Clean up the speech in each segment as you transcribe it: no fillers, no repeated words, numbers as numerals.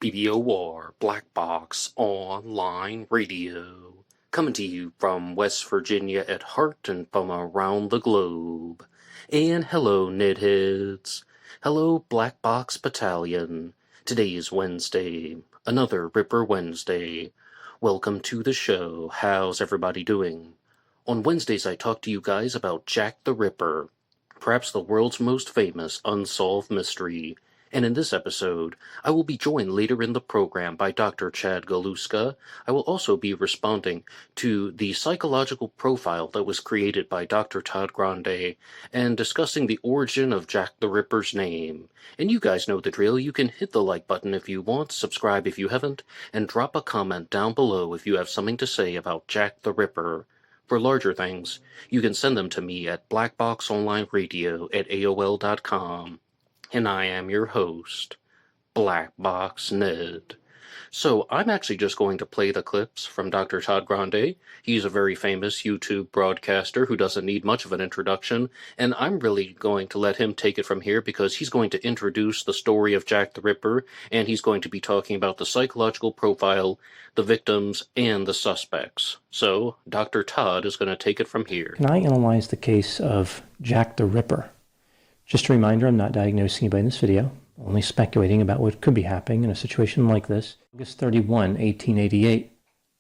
BBOR, Black Box Online Radio, coming to you from West Virginia at heart and from around the globe. And hello, Nedheads. Hello, Black Box Battalion. Today is Wednesday, another Ripper Wednesday. Welcome to the show. How's everybody doing? On Wednesdays, I talk to you guys about Jack the Ripper, perhaps the world's most famous unsolved mystery. And in this episode, I will be joined later in the program by Dr. Chad Galuska. I will also be responding to the psychological profile that was created by Dr. Todd Grande and discussing the origin of Jack the Ripper's name. And you guys know the drill. You can hit the like button if you want, subscribe if you haven't, and drop a comment down below if you have something to say about Jack the Ripper. For larger things, you can send them to me at blackboxonlineradio@aol.com. And I am your host, Black Box Ned. So I'm actually just going to play the clips from Dr. Todd Grande. He's a very famous YouTube broadcaster who doesn't need much of an introduction, and I'm really going to let him take it from here because he's going to introduce the story of Jack the Ripper, and he's going to be talking about the psychological profile, the victims, and the suspects. So Dr. Todd is going to take it from here. Can I analyze the case of Jack the Ripper? Just a reminder, I'm not diagnosing anybody in this video, only speculating about what could be happening in a situation like this. August 31, 1888,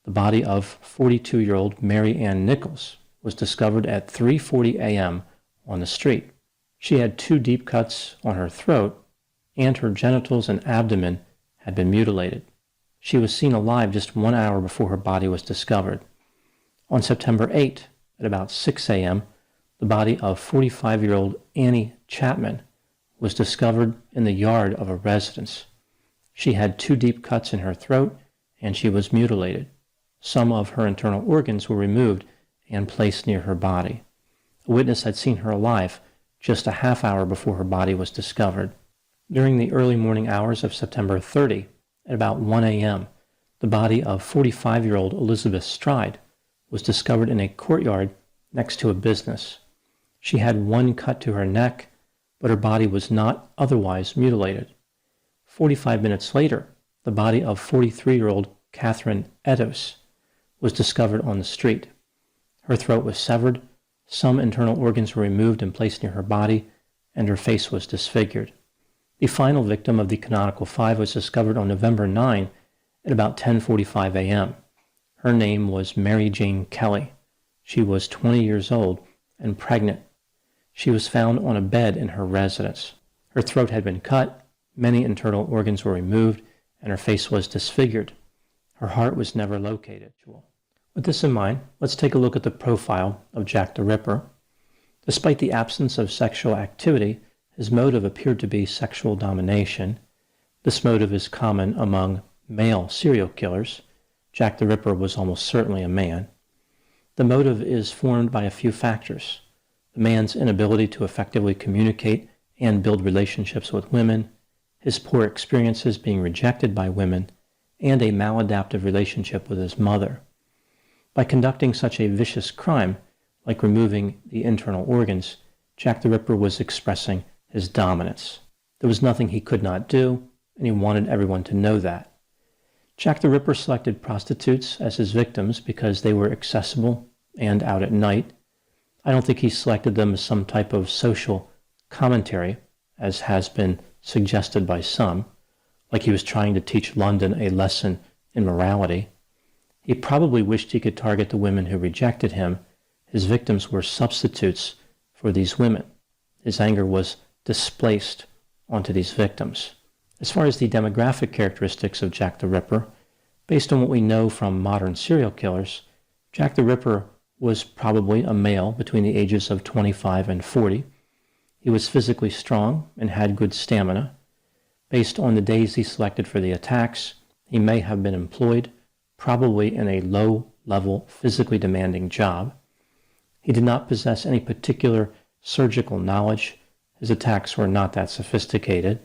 the body of 42-year-old Mary Ann Nichols was discovered at 3:40 a.m. on the street. She had 2 deep cuts on her throat, and her genitals and abdomen had been mutilated. She was seen alive just 1 hour before her body was discovered. On September 8, at about 6 a.m., the body of 45-year-old Annie Chapman was discovered in the yard of a residence. She had 2 deep cuts in her throat, and she was mutilated. Some of her internal organs were removed and placed near her body. A witness had seen her alive just a half hour before her body was discovered. During the early morning hours of September 30, at about 1 a.m., the body of 45-year-old Elizabeth Stride was discovered in a courtyard next to a business. She had 1 cut to her neck, but her body was not otherwise mutilated. 45 minutes later, the body of 43-year-old Catherine Edos was discovered on the street. Her throat was severed, some internal organs were removed and placed near her body, and her face was disfigured. The final victim of the canonical 5 was discovered on November 9 at about 10:45 a.m. Her name was Mary Jane Kelly. She was 20 years old and pregnant. She was found on a bed in her residence. Her throat had been cut, many internal organs were removed, and her face was disfigured. Her heart was never located. With this in mind, let's take a look at the profile of Jack the Ripper. Despite the absence of sexual activity, his motive appeared to be sexual domination. This motive is common among male serial killers. Jack the Ripper was almost certainly a man. The motive is formed by a few factors: the man's inability to effectively communicate and build relationships with women, his poor experiences being rejected by women, and a maladaptive relationship with his mother. By conducting such a vicious crime, like removing the internal organs, Jack the Ripper was expressing his dominance. There was nothing he could not do, and he wanted everyone to know that. Jack the Ripper selected prostitutes as his victims because they were accessible and out at night. I don't think he selected them as some type of social commentary, as has been suggested by some, like he was trying to teach London a lesson in morality. He probably wished he could target the women who rejected him. His victims were substitutes for these women. His anger was displaced onto these victims. As far as the demographic characteristics of Jack the Ripper, based on what we know from modern serial killers, Jack the Ripper was probably a male between the ages of 25 and 40. He was physically strong and had good stamina. Based on the days he selected for the attacks, he may have been employed, probably in a low-level, physically demanding job. He did not possess any particular surgical knowledge. His attacks were not that sophisticated.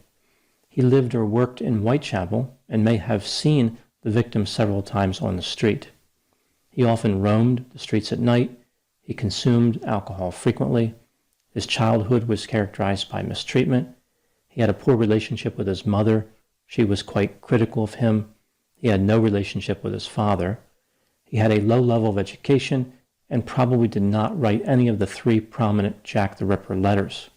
He lived or worked in Whitechapel and may have seen the victim several times on the street. He often roamed the streets at night. He consumed alcohol frequently. His childhood was characterized by mistreatment. He had a poor relationship with his mother, She was quite critical of him. He had no relationship with his father. He had a low level of education and probably did not write any of the 3 prominent Jack the Ripper letters.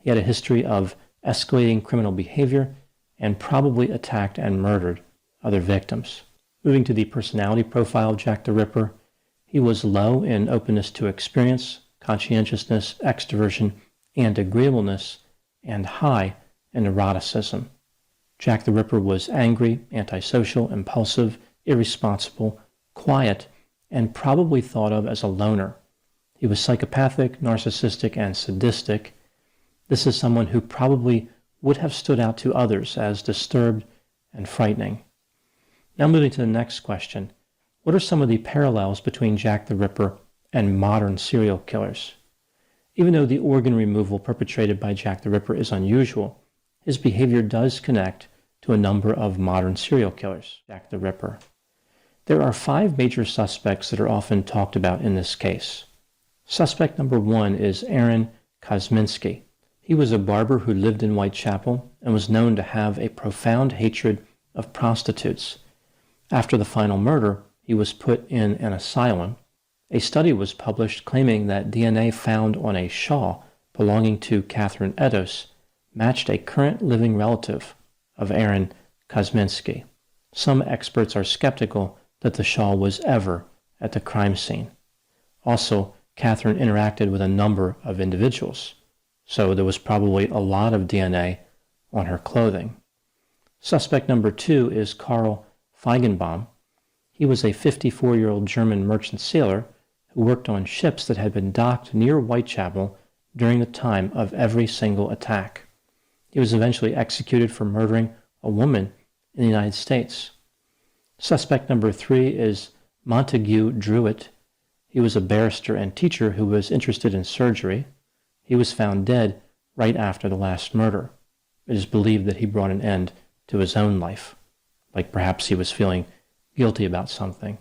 He had a history of escalating criminal behavior and probably attacked and murdered other victims. Moving to the personality profile of Jack the Ripper, he was low in openness to experience, conscientiousness, extroversion, and agreeableness, and high in eroticism. Jack the Ripper was angry, antisocial, impulsive, irresponsible, quiet, and probably thought of as a loner. He was psychopathic, narcissistic, and sadistic. This is someone who probably would have stood out to others as disturbed and frightening. Now moving to the next question. What are some of the parallels between Jack the Ripper and modern serial killers? Even though the organ removal perpetrated by Jack the Ripper is unusual, his behavior does connect to a number of modern serial killers. Jack the Ripper. There are 5 major suspects that are often talked about in this case. Suspect number 1 is Aaron Kosminski. He was a barber who lived in Whitechapel and was known to have a profound hatred of prostitutes. After the final murder, he was put in an asylum. A study was published claiming that DNA found on a shawl belonging to Catherine Edos matched a current living relative of Aaron Kosminski. Some experts are skeptical that the shawl was ever at the crime scene. Also, Catherine interacted with a number of individuals, so there was probably a lot of DNA on her clothing. Suspect number 2 is Karl Feigenbaum. He was a 54-year-old German merchant sailor who worked on ships that had been docked near Whitechapel during the time of every single attack. He was eventually executed for murdering a woman in the United States. Suspect number 3 is Montague Druitt. He was a barrister and teacher who was interested in surgery. He was found dead right after the last murder. It is believed that he brought an end to his own life, like perhaps he was feeling guilty about something.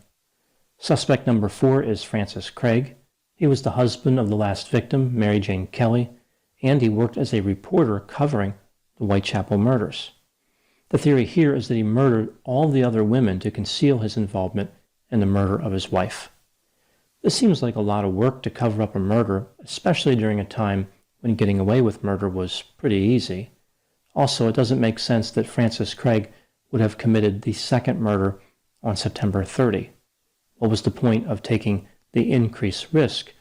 Suspect number 4 is Francis Craig. He was the husband of the last victim, Mary Jane Kelly, and he worked as a reporter covering the Whitechapel murders. The theory here is that he murdered all the other women to conceal his involvement in the murder of his wife. This seems like a lot of work to cover up a murder, especially during a time when getting away with murder was pretty easy. Also, it doesn't make sense that Francis Craig would have committed the second murder on September 30. What was the point of taking the increased risk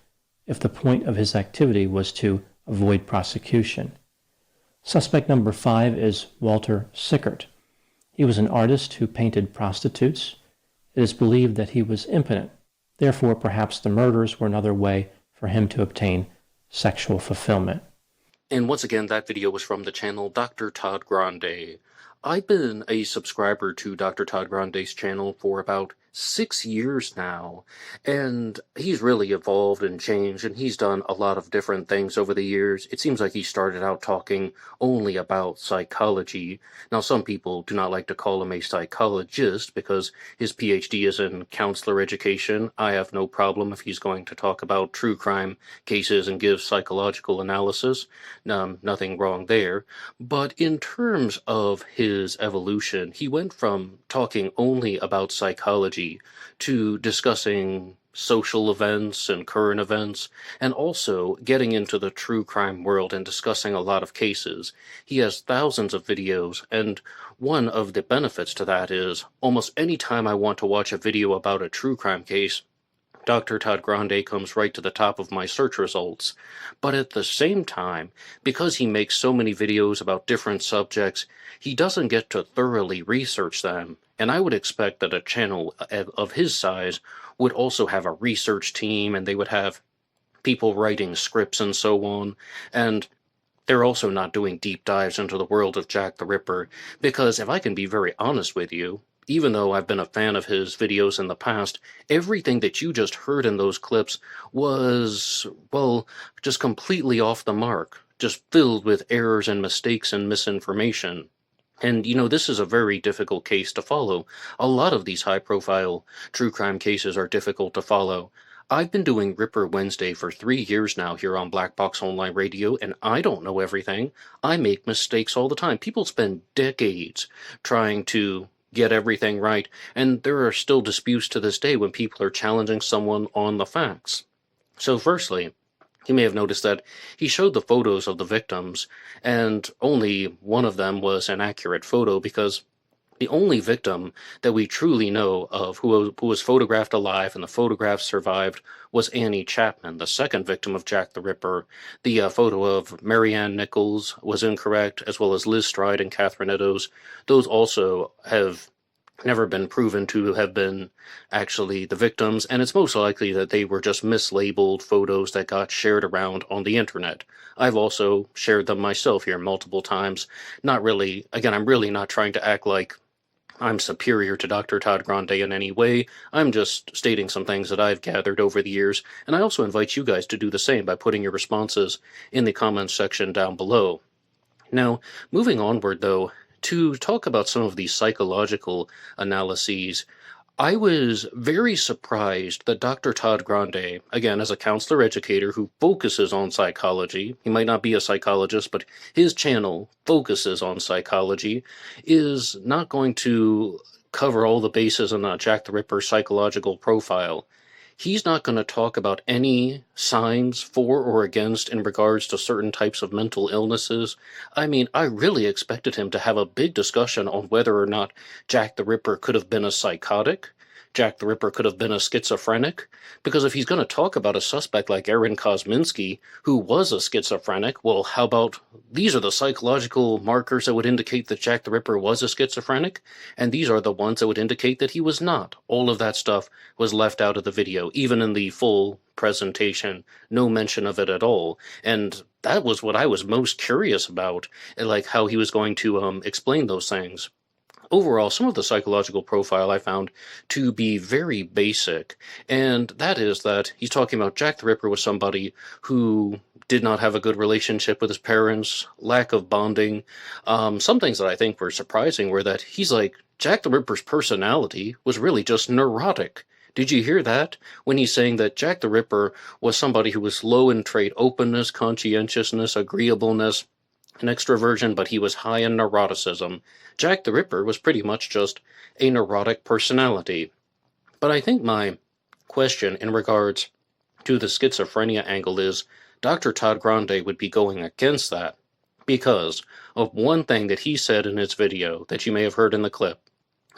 if the point of his activity was to avoid prosecution? Suspect number 5 is Walter Sickert. He was an artist who painted prostitutes. It is believed that he was impotent. Therefore, perhaps the murders were another way for him to obtain sexual fulfillment. And once again, that video was from the channel Dr. Todd Grande. I've been a subscriber to Dr. Todd Grande's channel for about 6 years now, and he's really evolved and changed, and he's done a lot of different things over the years. It seems like he started out talking only about psychology. Now, some people do not like to call him a psychologist because his PhD is in counselor education. I have no problem if he's going to talk about true crime cases and give psychological analysis. Nothing wrong there. But in terms of his evolution, he went from talking only about psychology to discussing social events and current events, and also getting into the true crime world and discussing a lot of cases. He has thousands of videos, and one of the benefits to that is almost any time I want to watch a video about a true crime case, Dr. Todd Grande comes right to the top of my search results. But at the same time, because he makes so many videos about different subjects, he doesn't get to thoroughly research them. And I would expect that a channel of his size would also have a research team, and they would have people writing scripts and so on. And they're also not doing deep dives into the world of Jack the Ripper, because if I can be very honest with you, even though I've been a fan of his videos in the past, everything that you just heard in those clips was, well, just completely off the mark, just filled with errors and mistakes and misinformation. And, this is a very difficult case to follow. A lot of these high-profile true crime cases are difficult to follow. I've been doing Ripper Wednesday for 3 years now here on Black Box Online Radio, and I don't know everything. I make mistakes all the time. People spend decades trying to get everything right, and there are still disputes to this day when people are challenging someone on the facts. So firstly, you may have noticed that he showed the photos of the victims, and only one of them was an accurate photo because the only victim that we truly know of who was photographed alive and the photograph survived was Annie Chapman, the second victim of Jack the Ripper. The photo of Marianne Nichols was incorrect, as well as Liz Stride and Catherine Eddowes. Those also have never been proven to have been actually the victims, and it's most likely that they were just mislabeled photos that got shared around on the internet. I've also shared them myself here multiple times. Not really, again, I'm really not trying to act like I'm superior to Dr. Todd Grande in any way. I'm just stating some things that I've gathered over the years, and I also invite you guys to do the same by putting your responses in the comments section down below. Now, moving onward, though, to talk about some of these psychological analyses, I was very surprised that Dr. Todd Grande, again, as a counselor educator who focuses on psychology, he might not be a psychologist, but his channel focuses on psychology, is not going to cover all the bases on Jack the Ripper's psychological profile. He's not going to talk about any signs for or against in regards to certain types of mental illnesses. I mean, I really expected him to have a big discussion on whether or not Jack the Ripper could have been a psychotic, Jack the Ripper could have been a schizophrenic, because if he's going to talk about a suspect like Aaron Kosminski, who was a schizophrenic, well, how about these are the psychological markers that would indicate that Jack the Ripper was a schizophrenic, and these are the ones that would indicate that he was not. All of that stuff was left out of the video, even in the full presentation, no mention of it at all, and that was what I was most curious about, like how he was going to explain those things. Overall, some of the psychological profile I found to be very basic, and that is that he's talking about Jack the Ripper was somebody who did not have a good relationship with his parents, lack of bonding. Some things that I think were surprising were that he's like, Jack the Ripper's personality was really just neurotic. Did you hear that? When he's saying that Jack the Ripper was somebody who was low in trait openness, conscientiousness, agreeableness, an extroversion, but he was high in neuroticism. Jack the Ripper was pretty much just a neurotic personality. But I think my question in regards to the schizophrenia angle is Dr. Todd Grande would be going against that because of one thing that he said in his video that you may have heard in the clip,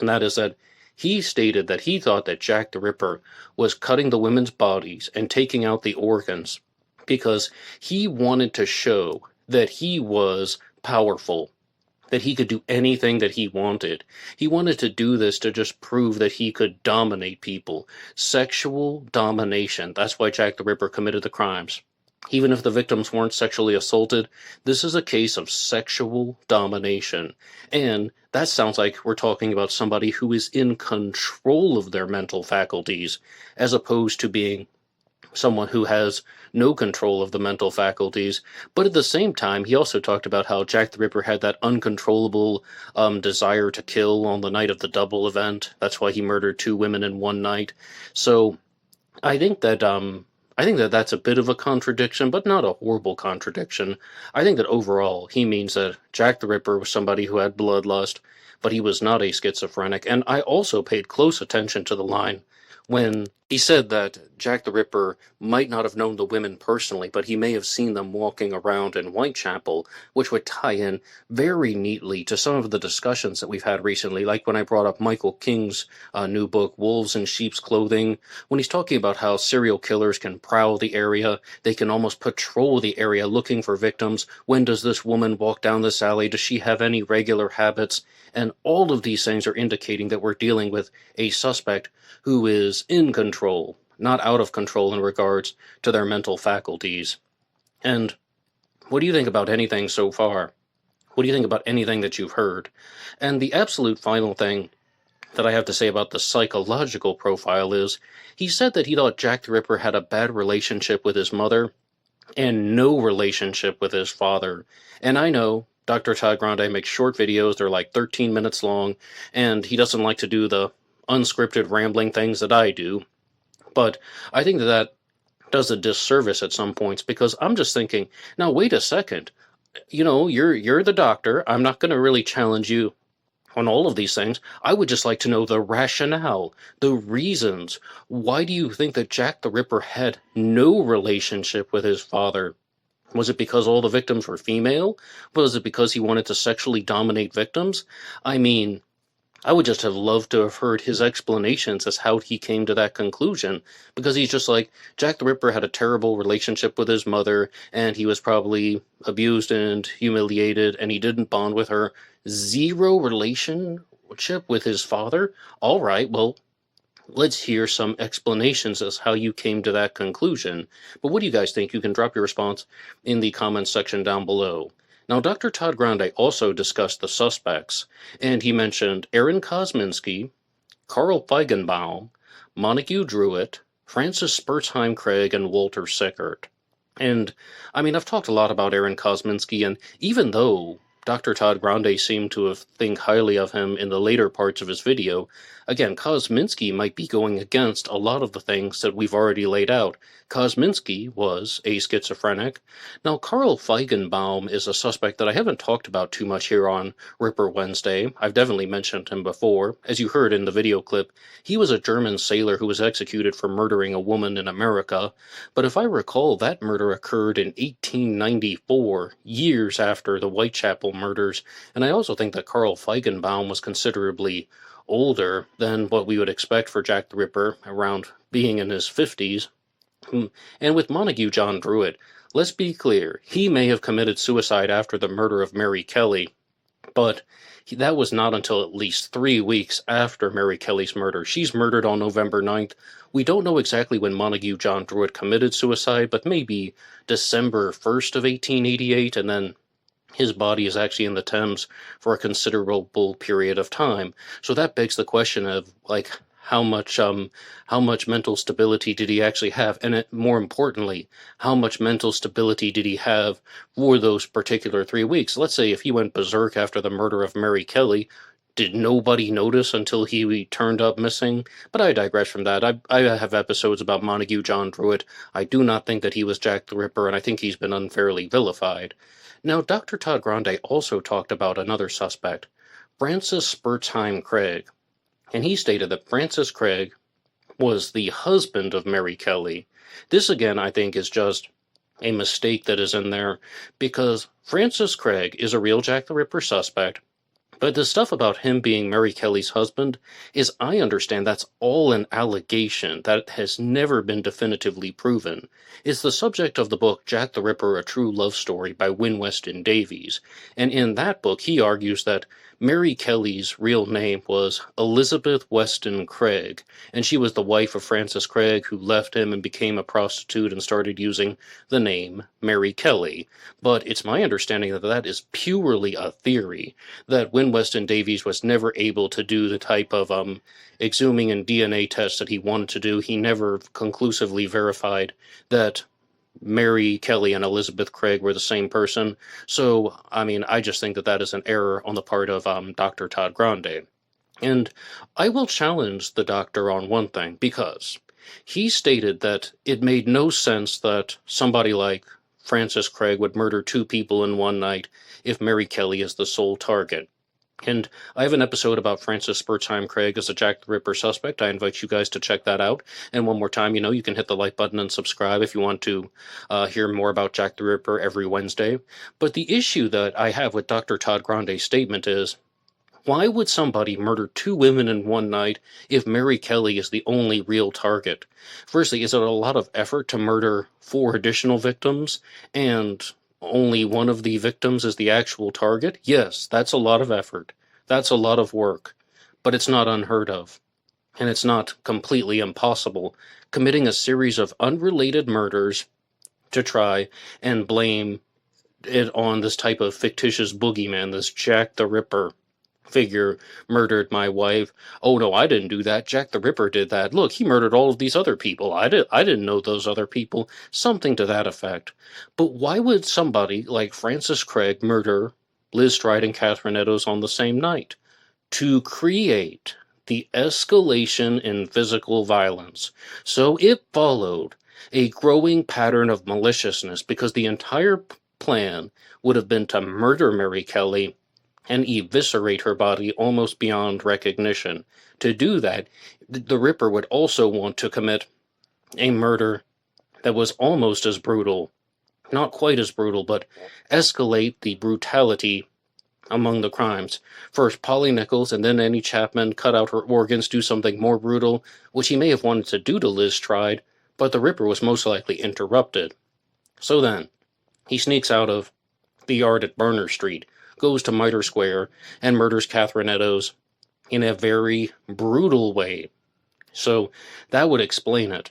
and that is that he stated that he thought that Jack the Ripper was cutting the women's bodies and taking out the organs because he wanted to show that he was powerful, that he could do anything that he wanted. He wanted to do this to just prove that he could dominate people. Sexual domination. That's why Jack the Ripper committed the crimes. Even if the victims weren't sexually assaulted, this is a case of sexual domination. And that sounds like we're talking about somebody who is in control of their mental faculties, as opposed to being someone who has no control of the mental faculties. But at the same time, he also talked about how Jack the Ripper had that uncontrollable desire to kill on the night of the double event. That's why he murdered 2 women in one night. So I think that that's a bit of a contradiction, but not a horrible contradiction. I think that overall he means that Jack the Ripper was somebody who had bloodlust, but he was not a schizophrenic. And I also paid close attention to the line when he said that Jack the Ripper might not have known the women personally, but he may have seen them walking around in Whitechapel, which would tie in very neatly to some of the discussions that we've had recently, like when I brought up Michael King's new book, Wolves in Sheep's Clothing, when he's talking about how serial killers can prowl the area, they can almost patrol the area looking for victims. When does this woman walk down this alley? Does she have any regular habits? And all of these things are indicating that we're dealing with a suspect who is in control, not out of control in regards to their mental faculties. And what do you think about anything so far? What do you think about anything that you've heard? And the absolute final thing that I have to say about the psychological profile is, he said that he thought Jack the Ripper had a bad relationship with his mother and no relationship with his father. And I know Dr. Todd Grande makes short videos, they're like 13 minutes long, and he doesn't like to do the unscripted rambling things that I do. But I think that does a disservice at some points, because I'm just thinking, now wait a second. You're the doctor. I'm not going to really challenge you on all of these things. I would just like to know the rationale, the reasons. Why do you think that Jack the Ripper had no relationship with his father? Was it because all the victims were female? Was it because he wanted to sexually dominate victims? I mean, I would just have loved to have heard his explanations as how he came to that conclusion, because he's just like, Jack the Ripper had a terrible relationship with his mother, and he was probably abused and humiliated, and he didn't bond with her. Zero relationship with his father? All right, well, let's hear some explanations as how you came to that conclusion. But what do you guys think? You can drop your response in the comments section down below. Now, Dr. Todd Grande also discussed the suspects, and he mentioned Aaron Kosminski, Carl Feigenbaum, Montague Druitt, Francis Spurzheim Craig, and Walter Sickert. And, I mean, I've talked a lot about Aaron Kosminski, and even though Dr. Todd Grande seemed to think highly of him in the later parts of his video, again, Kosminski might be going against a lot of the things that we've already laid out. Kosminski was a schizophrenic. Now, Carl Feigenbaum is a suspect that I haven't talked about too much here on Ripper Wednesday. I've definitely mentioned him before. As you heard in the video clip, he was a German sailor who was executed for murdering a woman in America. But if I recall, that murder occurred in 1894, years after the Whitechapel Murders. And I also think that Carl Feigenbaum was considerably older than what we would expect for Jack the Ripper, around being in his 50s. And with Montague John Druitt, let's be clear, he may have committed suicide after the murder of Mary Kelly, but that was not until at least 3 weeks after Mary Kelly's murder. She's murdered on November 9th. We don't know exactly when Montague John Druitt committed suicide, but maybe December 1st of 1888, and then his body is actually in the Thames for a considerable period of time. So that begs the question of, like, how much mental stability did he actually have? And more importantly, how much mental stability did he have for those particular 3 weeks? Let's say if he went berserk after the murder of Mary Kelly, did nobody notice until he turned up missing? But I digress from that. I have episodes about Montague John Druitt. I do not think that he was Jack the Ripper, and I think he's been unfairly vilified. Now, Dr. Todd Grande also talked about another suspect, Francis Spurzheim Craig, and he stated that Francis Craig was the husband of Mary Kelly. This, again, I think is just a mistake that is in there, because Francis Craig is a real Jack the Ripper suspect, but the stuff about him being Mary Kelly's husband is, I understand, that's all an allegation that has never been definitively proven. It's the subject of the book Jack the Ripper, A True Love Story by Win Weston Davies, and in that book he argues that Mary Kelly's real name was Elizabeth Weston Craig, and she was the wife of Francis Craig, who left him and became a prostitute and started using the name Mary Kelly. But it's my understanding that that is purely a theory, that Win Weston Davies was never able to do the type of exhuming and DNA tests that he wanted to do. He never conclusively verified that Mary Kelly and Elizabeth Craig were the same person. So, I mean, I just think that that is an error on the part of Dr. Todd Grande. And I will challenge the doctor on one thing, because he stated that it made no sense that somebody like Francis Craig would murder 2 people in one night if Mary Kelly is the sole target. And I have an episode about Francis Spurzheim Craig as a Jack the Ripper suspect. I invite you guys to check that out. And one more time, you can hit the like button and subscribe if you want to hear more about Jack the Ripper every Wednesday. But the issue that I have with Dr. Todd Grande's statement is, why would somebody murder 2 women in one night if Mary Kelly is the only real target? Firstly, is it a lot of effort to murder 4 additional victims, and only one of the victims is the actual target? Yes, that's a lot of effort. That's a lot of work. But it's not unheard of. And it's not completely impossible. Committing a series of unrelated murders to try and blame it on this type of fictitious boogeyman, this Jack the Ripper figure murdered my wife. Oh no, I didn't do that. Jack the Ripper did that. Look, he murdered all of these other people. I didn't know those other people. Something to that effect. But why would somebody like Francis Craig murder Liz Stride and Catherine Eddowes on the same night? To create the escalation in physical violence. So it followed a growing pattern of maliciousness because the entire plan would have been to murder Mary Kelly and eviscerate her body almost beyond recognition. To do that, the Ripper would also want to commit a murder that was almost as brutal, not quite as brutal, but escalate the brutality among the crimes. First Polly Nichols and then Annie Chapman cut out her organs, do something more brutal, which he may have wanted to do to Liz Stride, but the Ripper was most likely interrupted. So then, he sneaks out of the yard at Burner Street, goes to Mitre Square, and murders Catherine Eddowes in a very brutal way. So that would explain it.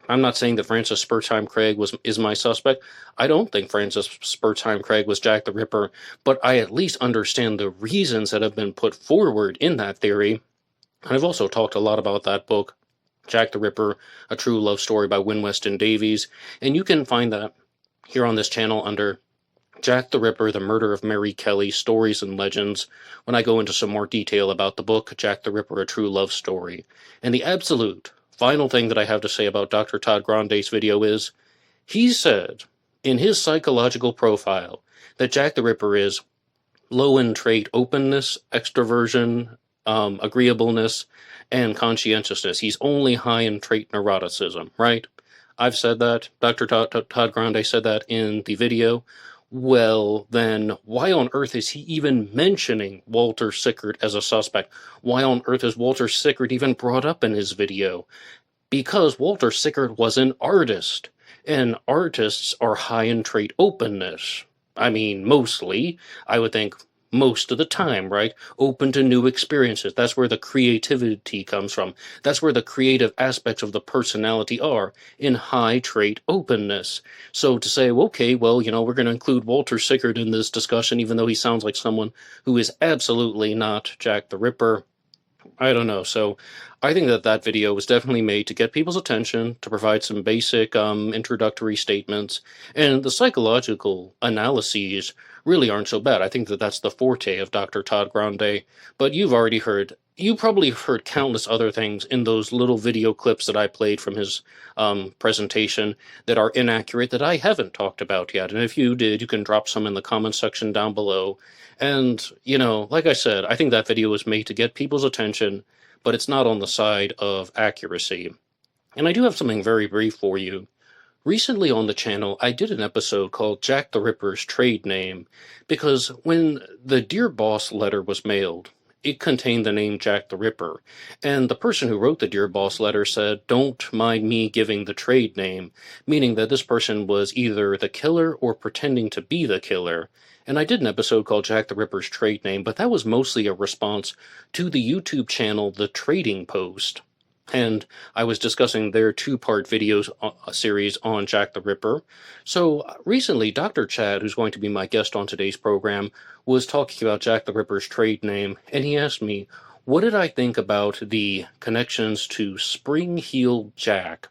I'm not saying that Francis Spurzheim Craig is my suspect. I don't think Francis Spurzheim Craig was Jack the Ripper, but I at least understand the reasons that have been put forward in that theory. And I've also talked a lot about that book, Jack the Ripper, A True Love Story by Win Weston Davies, and you can find that here on this channel under Jack the Ripper, The Murder of Mary Kelly, Stories and Legends, when I go into some more detail about the book, Jack the Ripper, A True Love Story. And the absolute final thing that I have to say about Dr. Todd Grande's video is, he said in his psychological profile that Jack the Ripper is low in trait openness, extroversion, agreeableness, and conscientiousness. He's only high in trait neuroticism, right? I've said that. Dr. Todd Grande said that in the video. Well, then, why on earth is he even mentioning Walter Sickert as a suspect? Why on earth is Walter Sickert even brought up in his video? Because Walter Sickert was an artist, and artists are high in trait openness. I mean, mostly. I would think most of the time, right? Open to new experiences. That's where the creativity comes from. That's where the creative aspects of the personality are, in high trait openness. So to say, okay, well, we're going to include Walter Sickert in this discussion, even though he sounds like someone who is absolutely not Jack the Ripper, I don't know. So I think that video was definitely made to get people's attention, to provide some basic introductory statements, and the psychological analyses really aren't so bad. I think that's the forte of Dr. Todd Grande, but you probably heard countless other things in those little video clips that I played from his presentation that are inaccurate that I haven't talked about yet. And if you did, you can drop some in the comments section down below. And, like I said, I think that video was made to get people's attention, but it's not on the side of accuracy. And I do have something very brief for you. Recently on the channel, I did an episode called Jack the Ripper's Trade Name, because when the Dear Boss letter was mailed, it contained the name Jack the Ripper, and the person who wrote the Dear Boss letter said, "Don't mind me giving the trade name," meaning that this person was either the killer or pretending to be the killer. And I did an episode called Jack the Ripper's Trade Name, but that was mostly a response to the YouTube channel The Trading Post. And I was discussing their two-part videos series on Jack the Ripper. So recently, Dr. Chad, who's going to be my guest on today's program, was talking about Jack the Ripper's trade name, and he asked me, what did I think about the connections to Spring-Heeled Jack?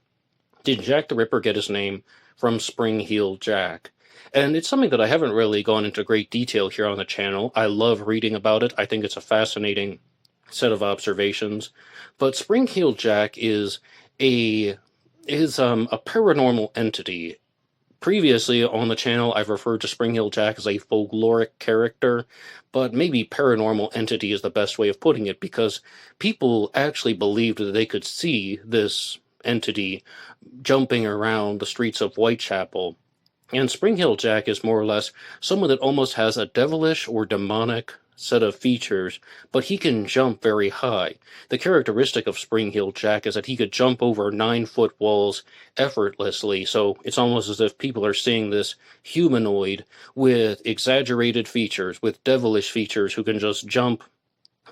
Did Jack the Ripper get his name from Spring-Heeled Jack? And it's something that I haven't really gone into great detail here on the channel. I love reading about it. I think it's a fascinating set of observations. But Spring-Heeled Jack is a paranormal entity. Previously on the channel, I've referred to Spring-Heeled Jack as a folkloric character, but maybe paranormal entity is the best way of putting it, because people actually believed that they could see this entity jumping around the streets of Whitechapel. And Spring-Heeled Jack is more or less someone that almost has a devilish or demonic set of features, but he can jump very high. The characteristic of Spring-Heeled Jack is that he could jump over 9-foot walls effortlessly, so it's almost as if people are seeing this humanoid with exaggerated features, with devilish features, who can just jump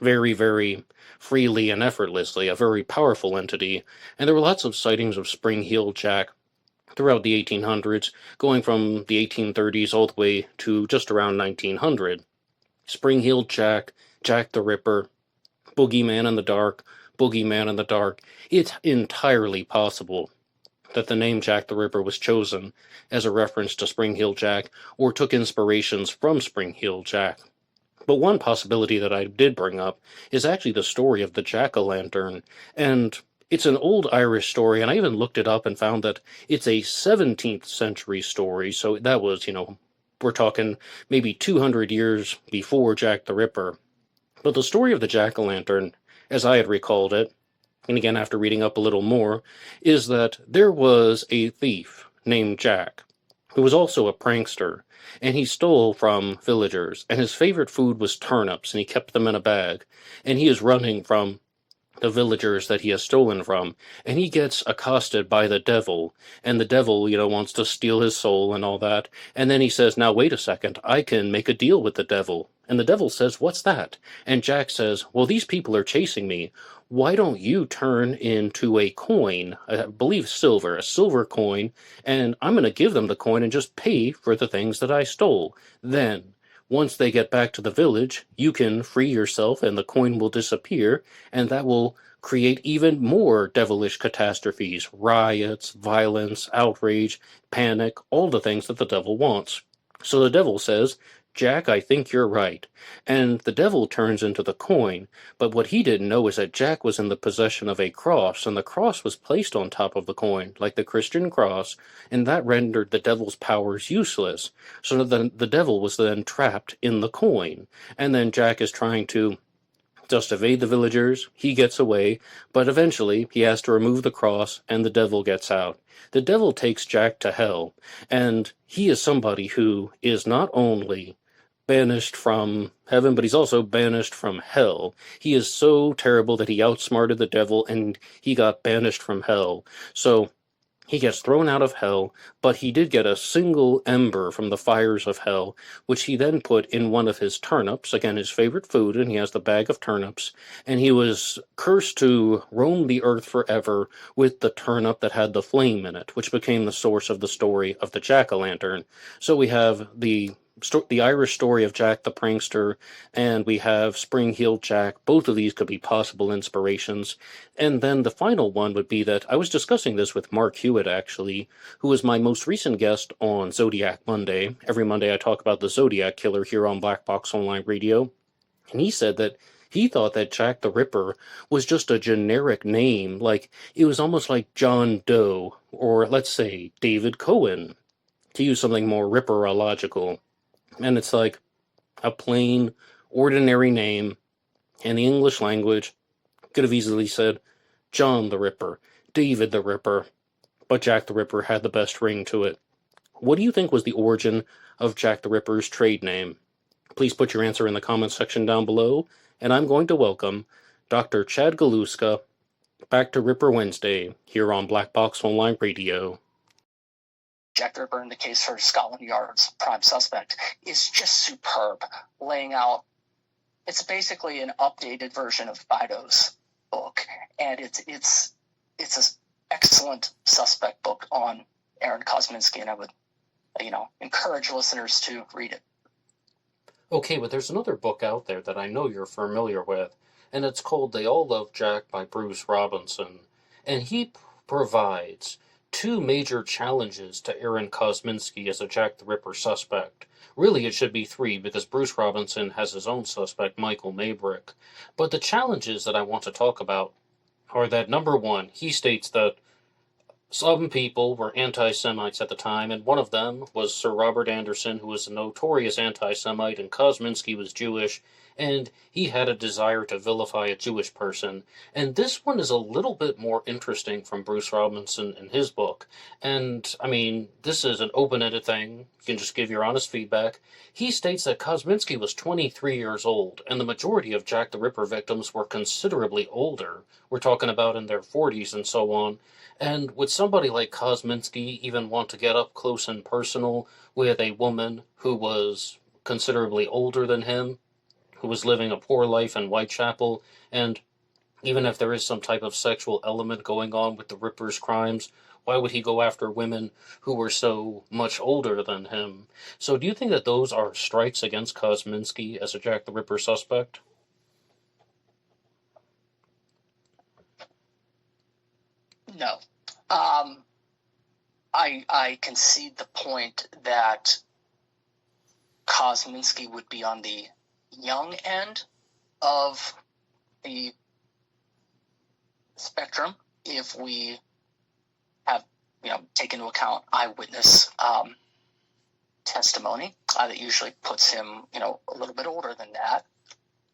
very, very freely and effortlessly, a very powerful entity. And there were lots of sightings of Spring-Heeled Jack throughout the 1800s, going from the 1830s all the way to just around 1900. Spring-Heeled Jack, Jack the Ripper, Boogeyman in the Dark, Boogeyman in the Dark. It's entirely possible that the name Jack the Ripper was chosen as a reference to Spring-Heeled Jack, or took inspirations from Spring-Heeled Jack. But one possibility that I did bring up is actually the story of the jack-o'-lantern, and it's an old Irish story, and I even looked it up and found that it's a 17th century story, so that was, we're talking maybe 200 years before Jack the Ripper. But the story of the jack-o'-lantern, as I had recalled it, and again after reading up a little more, is that there was a thief named Jack, who was also a prankster, and he stole from villagers, and his favorite food was turnips, and he kept them in a bag, and he is running from the villagers that he has stolen from, and he gets accosted by the devil, and the devil, wants to steal his soul and all that, and then he says, now wait a second, I can make a deal with the devil. And the devil says, what's that? And Jack says, well, these people are chasing me. Why don't you turn into a coin, I believe silver, a silver coin, and I'm going to give them the coin and just pay for the things that I stole. Then, once they get back to the village, you can free yourself and the coin will disappear, and that will create even more devilish catastrophes, riots, violence, outrage, panic, all the things that the devil wants. So the devil says, Jack, I think you're right. And the devil turns into the coin, but what he didn't know is that Jack was in the possession of a cross, and the cross was placed on top of the coin, like the Christian cross, and that rendered the devil's powers useless. So the devil was then trapped in the coin, and then Jack is trying to just evade the villagers. He gets away, but eventually he has to remove the cross, and the devil gets out. The devil takes Jack to hell, and he is somebody who is not only banished from heaven, but he's also banished from hell. He is so terrible that he outsmarted the devil, and he got banished from hell. So he gets thrown out of hell, but he did get a single ember from the fires of hell, which he then put in one of his turnips, again his favorite food, and he has the bag of turnips, and he was cursed to roam the earth forever with the turnip that had the flame in it, which became the source of the story of the jack-o'-lantern. So we have the Irish story of Jack the Prankster, and we have Spring-Heeled Jack. Both of these could be possible inspirations. And then the final one would be that I was discussing this with Mark Hewitt, actually, who is my most recent guest on Zodiac Monday. Every Monday I talk about the Zodiac Killer here on Black Box Online Radio. And he said that he thought that Jack the Ripper was just a generic name, like it was almost like John Doe, or let's say David Cohen, to use something more Ripperological. And it's like a plain, ordinary name in the English language. Could have easily said John the Ripper, David the Ripper, but Jack the Ripper had the best ring to it. What do you think was the origin of Jack the Ripper's trade name? Please put your answer in the comments section down below, and I'm going to welcome Dr. Chad Galuska back to Ripper Wednesday here on Black Box Online Radio. Jack the Ripper in the case for Scotland Yard's prime suspect is just superb, laying out. It's basically an updated version of Bido's book, and it's an excellent suspect book on Aaron Kosminski, and I would encourage listeners to read it. Okay, but there's another book out there that I know you're familiar with, and it's called They All Love Jack by Bruce Robinson, and he provides two major challenges to Aaron Kosminski as a Jack the Ripper suspect. Really, it should be three, because Bruce Robinson has his own suspect, Michael Maybrick. But the challenges that I want to talk about are that, number one, he states that some people were anti-Semites at the time, and one of them was Sir Robert Anderson, who was a notorious anti-Semite, and Kosminski was Jewish, and he had a desire to vilify a Jewish person. And this one is a little bit more interesting from Bruce Robinson in his book. And, I mean, this is an open-ended thing. You can just give your honest feedback. He states that Kosminski was 23 years old, and the majority of Jack the Ripper victims were considerably older. We're talking about in their 40s and so on. And would somebody like Kosminski even want to get up close and personal with a woman who was considerably older than him, who was living a poor life in Whitechapel? And even if there is some type of sexual element going on with the Ripper's crimes, why would he go after women who were so much older than him? So do you think that those are strikes against Kosminski as a Jack the Ripper suspect? No. I concede the point that Kosminski would be on the young end of the spectrum if we have, take into account eyewitness testimony. That usually puts him, a little bit older than that.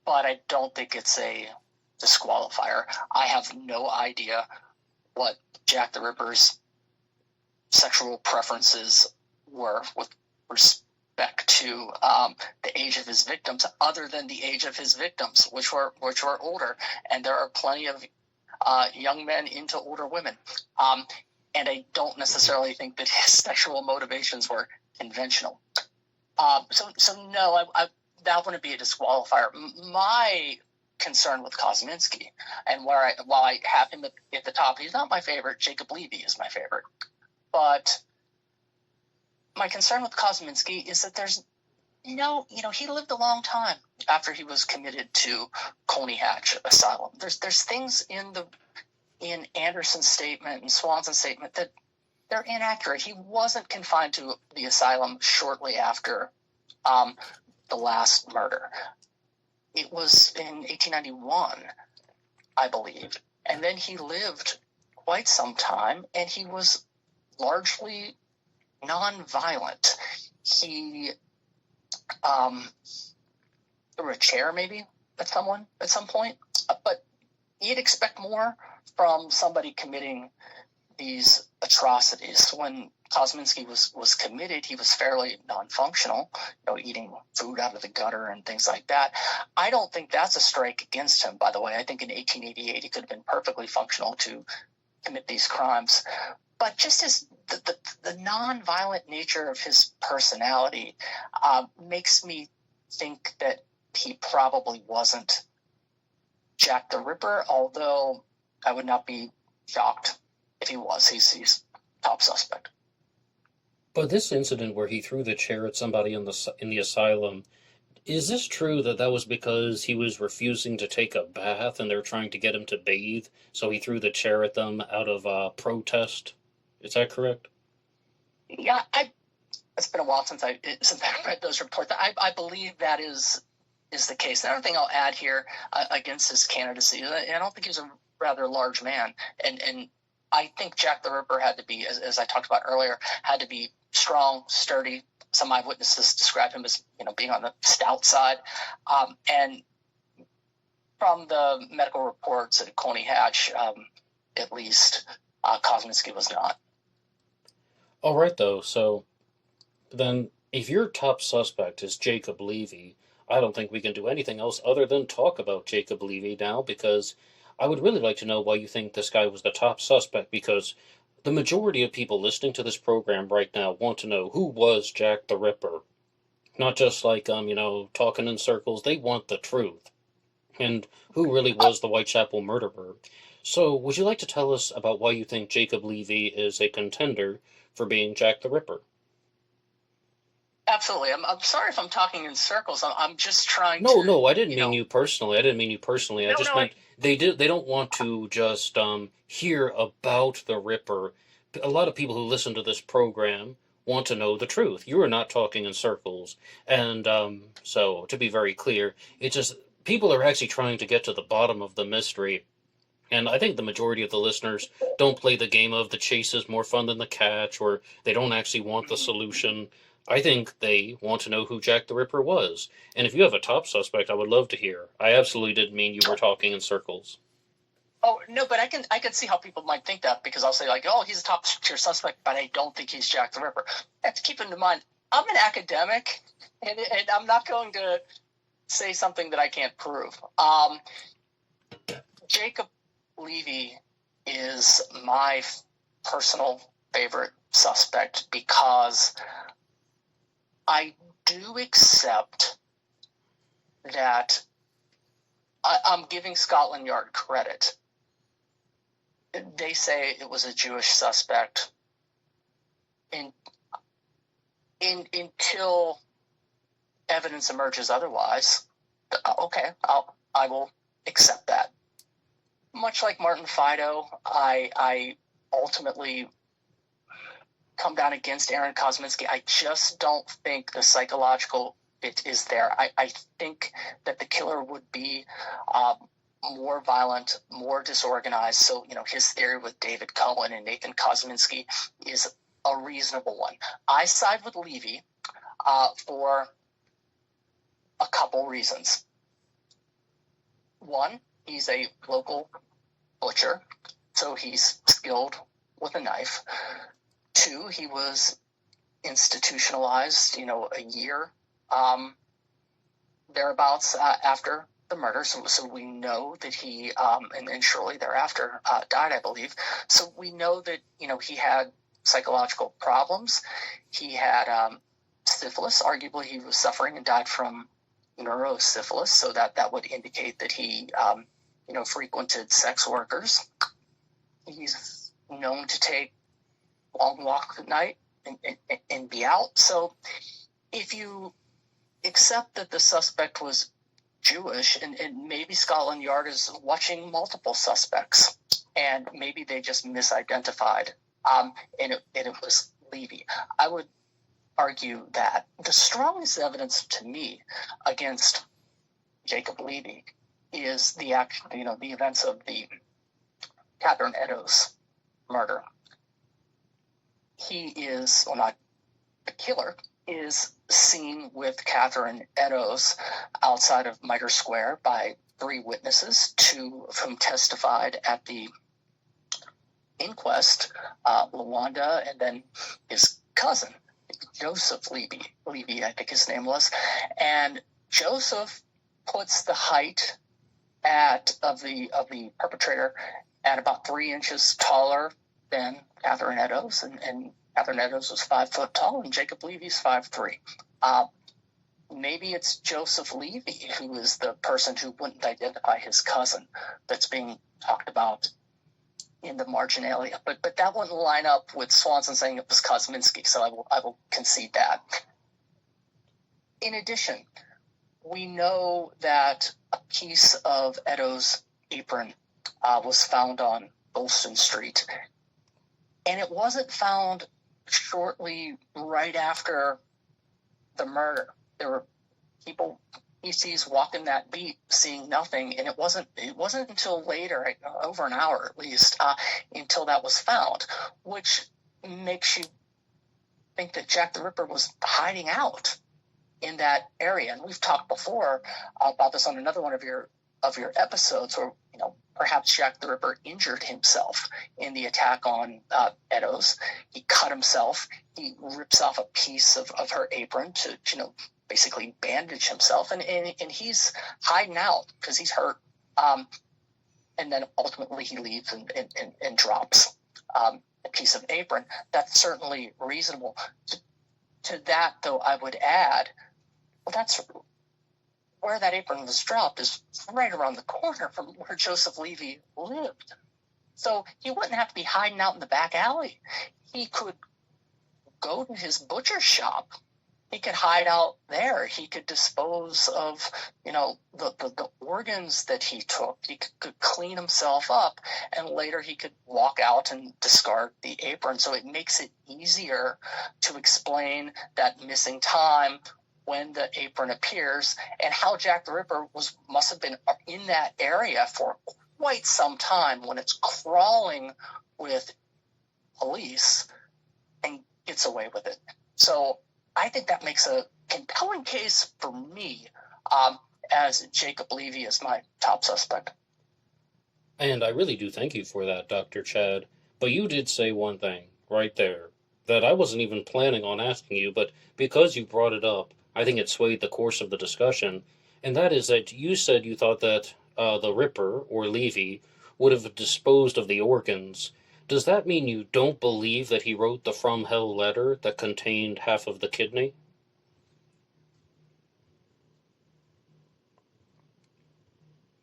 But I don't think it's a disqualifier. I have no idea what Jack the Ripper's sexual preferences were with respect to the age of his victims, other than the age of his victims, which were older. And there are plenty of young men into older women. And I don't necessarily think that his sexual motivations were conventional. So no, that wouldn't be a disqualifier. My concern with Kosminski, and while I have him at the top, he's not my favorite. Jacob Levy is my favorite. But my concern with Kosminski is that there's he lived a long time after he was committed to Coney Hatch Asylum. There's things in Anderson's statement and Swanson's statement that they're inaccurate. He wasn't confined to the asylum shortly after the last murder. It was in 1891, I believe. And then he lived quite some time, and he was largely nonviolent. He threw a chair maybe at someone at some point, but you'd expect more from somebody committing these atrocities. When Kosminski was committed, he was fairly non-functional, eating food out of the gutter and things like that. I don't think that's a strike against him, by the way. I think in 1888 he could have been perfectly functional to commit these crimes. But just as the non-violent nature of his personality makes me think that he probably wasn't Jack the Ripper, although I would not be shocked if he was. He's top suspect. But this incident where he threw the chair at somebody in the asylum, is this true that was because he was refusing to take a bath and they're trying to get him to bathe, so he threw the chair at them out of protest? Is that correct? Yeah, it's been a while since I read those reports. I believe that is the case. Another thing I'll add here against his candidacy, I don't think he's a rather large man, and I think Jack the Ripper had to be, as I talked about earlier, had to be strong, sturdy. Some eyewitnesses describe him as being on the stout side, and from the medical reports at Coney Hatch, at least, Kosminski was not. All right, though. So then, if your top suspect is Jacob Levy, I don't think we can do anything else other than talk about Jacob Levy now, because I would really like to know why you think this guy was the top suspect, because the majority of people listening to this program right now want to know who was Jack the Ripper. Not just like, talking in circles. They want the truth. And who really was the Whitechapel murderer. So, would you like to tell us about why you think Jacob Levy is a contender for being Jack the Ripper? Absolutely. I'm sorry if I'm talking in circles. I'm just trying to... No, I didn't mean you personally. I just meant they don't want to just hear about the Ripper. A lot of people who listen to this program want to know the truth. You are not talking in circles. And so, to be very clear, it's just people are actually trying to get to the bottom of the mystery. And I think the majority of the listeners don't play the game of the chase is more fun than the catch, or they don't actually want the solution. I think they want to know who Jack the Ripper was. And if you have a top suspect, I would love to hear. I absolutely didn't mean you were talking in circles. Oh, no, but I can see how people might think that, because I'll say, like, oh, he's a top tier suspect, but I don't think he's Jack the Ripper. I have to keep in mind, I'm an academic, and I'm not going to say something that I can't prove. Jacob Levy is my personal favorite suspect because I do accept that I'm giving Scotland Yard credit. They say it was a Jewish suspect until evidence emerges otherwise. Okay, I will accept that. Much like Martin Fido, I ultimately come down against Aaron Kosminski. I just don't think the psychological it is there. I think that the killer would be more violent, more disorganized. So, his theory with David Cohen and Nathan Kosminski is a reasonable one. I side with Levy for a couple reasons. One, he's a local butcher, so he's skilled with a knife. Two, he was institutionalized, a year thereabouts after the murder, so we know that he, and shortly thereafter, died, I believe. So we know that, he had psychological problems. He had syphilis. Arguably, he was suffering and died from neurosyphilis, so that would indicate that he, frequented sex workers. He's known to take long walks at night and be out. So if you accept that the suspect was Jewish, and maybe Scotland Yard is watching multiple suspects, and maybe they just misidentified, and it was Levy, I would argue that the strongest evidence to me against Jacob Levy is the events of the Catherine Eddowes murder. He is, well, not the killer, is seen with Catherine Eddowes outside of Mitre Square by 3 witnesses, 2 of whom testified at the inquest, Lawanda, and then his cousin, Joseph Levy, I think his name was. And Joseph puts the height of the perpetrator at about 3 inches taller than Catherine Eddowes, and Catherine Eddowes was 5 foot tall, and Jacob Levy's 5'3". Maybe it's Joseph Levy who is the person who wouldn't identify his cousin that's being talked about in the marginalia. But that wouldn't line up with Swanson saying it was Kosminski, so I will concede that. In addition, we know that a piece of Eddowes' apron was found on Golston Street, and it wasn't found shortly right after the murder. There were people he sees walking that beat, seeing nothing, and it wasn't until later, over an hour at least, until that was found, which makes you think that Jack the Ripper was hiding out in that area. And we've talked before about this on another one of your episodes, where perhaps Jack the Ripper injured himself in the attack on Eddowes. He cut himself. He rips off a piece of her apron to basically bandage himself, and he's hiding out because he's hurt. And then ultimately he leaves and drops a piece of apron. That's certainly reasonable. To that, though, I would add, well, that's where that apron was dropped is right around the corner from where Joseph Levy lived. So he wouldn't have to be hiding out in the back alley. He could go to his butcher shop. He could hide out there. He could dispose of, the organs that he took. He could clean himself up, and later he could walk out and discard the apron. So it makes it easier to explain that missing time when the apron appears, and how Jack the Ripper must have been in that area for quite some time when it's crawling with police and gets away with it. So I think that makes a compelling case for me, as Jacob Levy is my top suspect. And I really do thank you for that, Dr. Chad. But you did say one thing right there that I wasn't even planning on asking you, but because you brought it up, I think it swayed the course of the discussion, and that is that you said you thought that the Ripper, or Levy, would have disposed of the organs. Does that mean you don't believe that he wrote the From Hell letter that contained half of the kidney?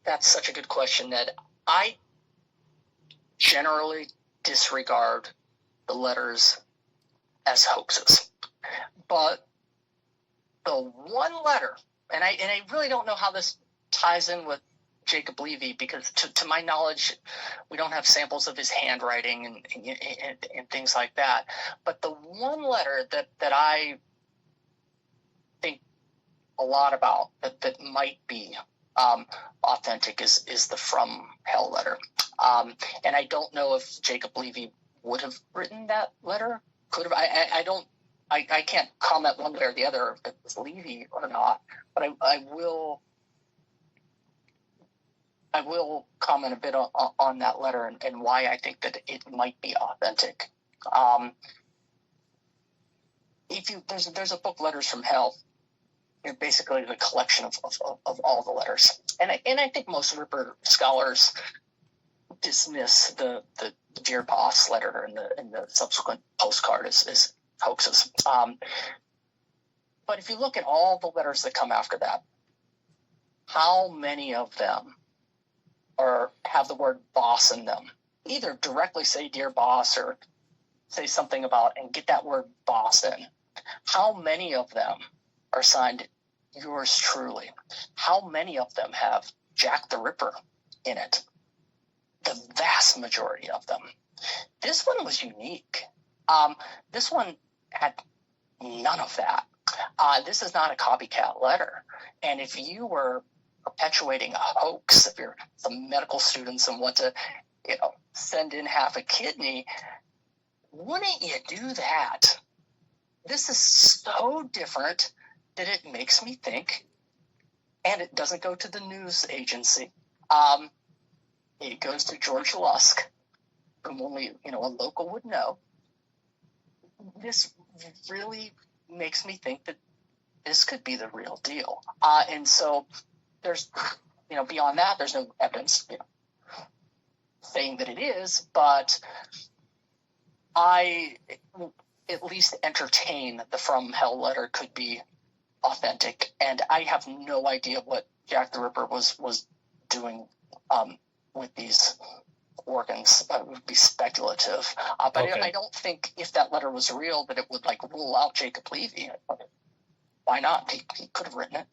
That's such a good question, Ned. I generally disregard the letters as hoaxes. But the one letter, and I really don't know how this ties in with Jacob Levy, because to my knowledge, we don't have samples of his handwriting and things like that. But the one letter that I think a lot about that might be authentic is the From Hell letter. And I don't know if Jacob Levy would have written that letter. Could have. I can't comment one way or the other if it was Levy or not, but I will comment a bit on that letter and why I think that it might be authentic. There's a book, Letters from Hell. It's basically the collection of all the letters, and I think most Ripper scholars dismiss the Dear Boss letter and the subsequent postcard as hoaxes. But if you look at all the letters that come after that, how many of them have the word boss in them? Either directly say Dear Boss or say something about and get that word boss in. How many of them are signed Yours Truly? How many of them have Jack the Ripper in it? The vast majority of them. This one was unique. This one had none of that. This is not a copycat letter. And if you were perpetuating a hoax, if you're some medical students and want to, send in half a kidney, wouldn't you do that? This is so different that it makes me think, and it doesn't go to the news agency. It goes to George Lusk, whom only a local would know. This really makes me think that this could be the real deal. And so there's, beyond that, there's no evidence saying that it is, but I at least entertain the From Hell letter could be authentic, and I have no idea what Jack the Ripper was doing with these organs. That would be speculative. But Okay. I don't think if that letter was real that it would rule out Jacob Levy. Why not? He could have written it.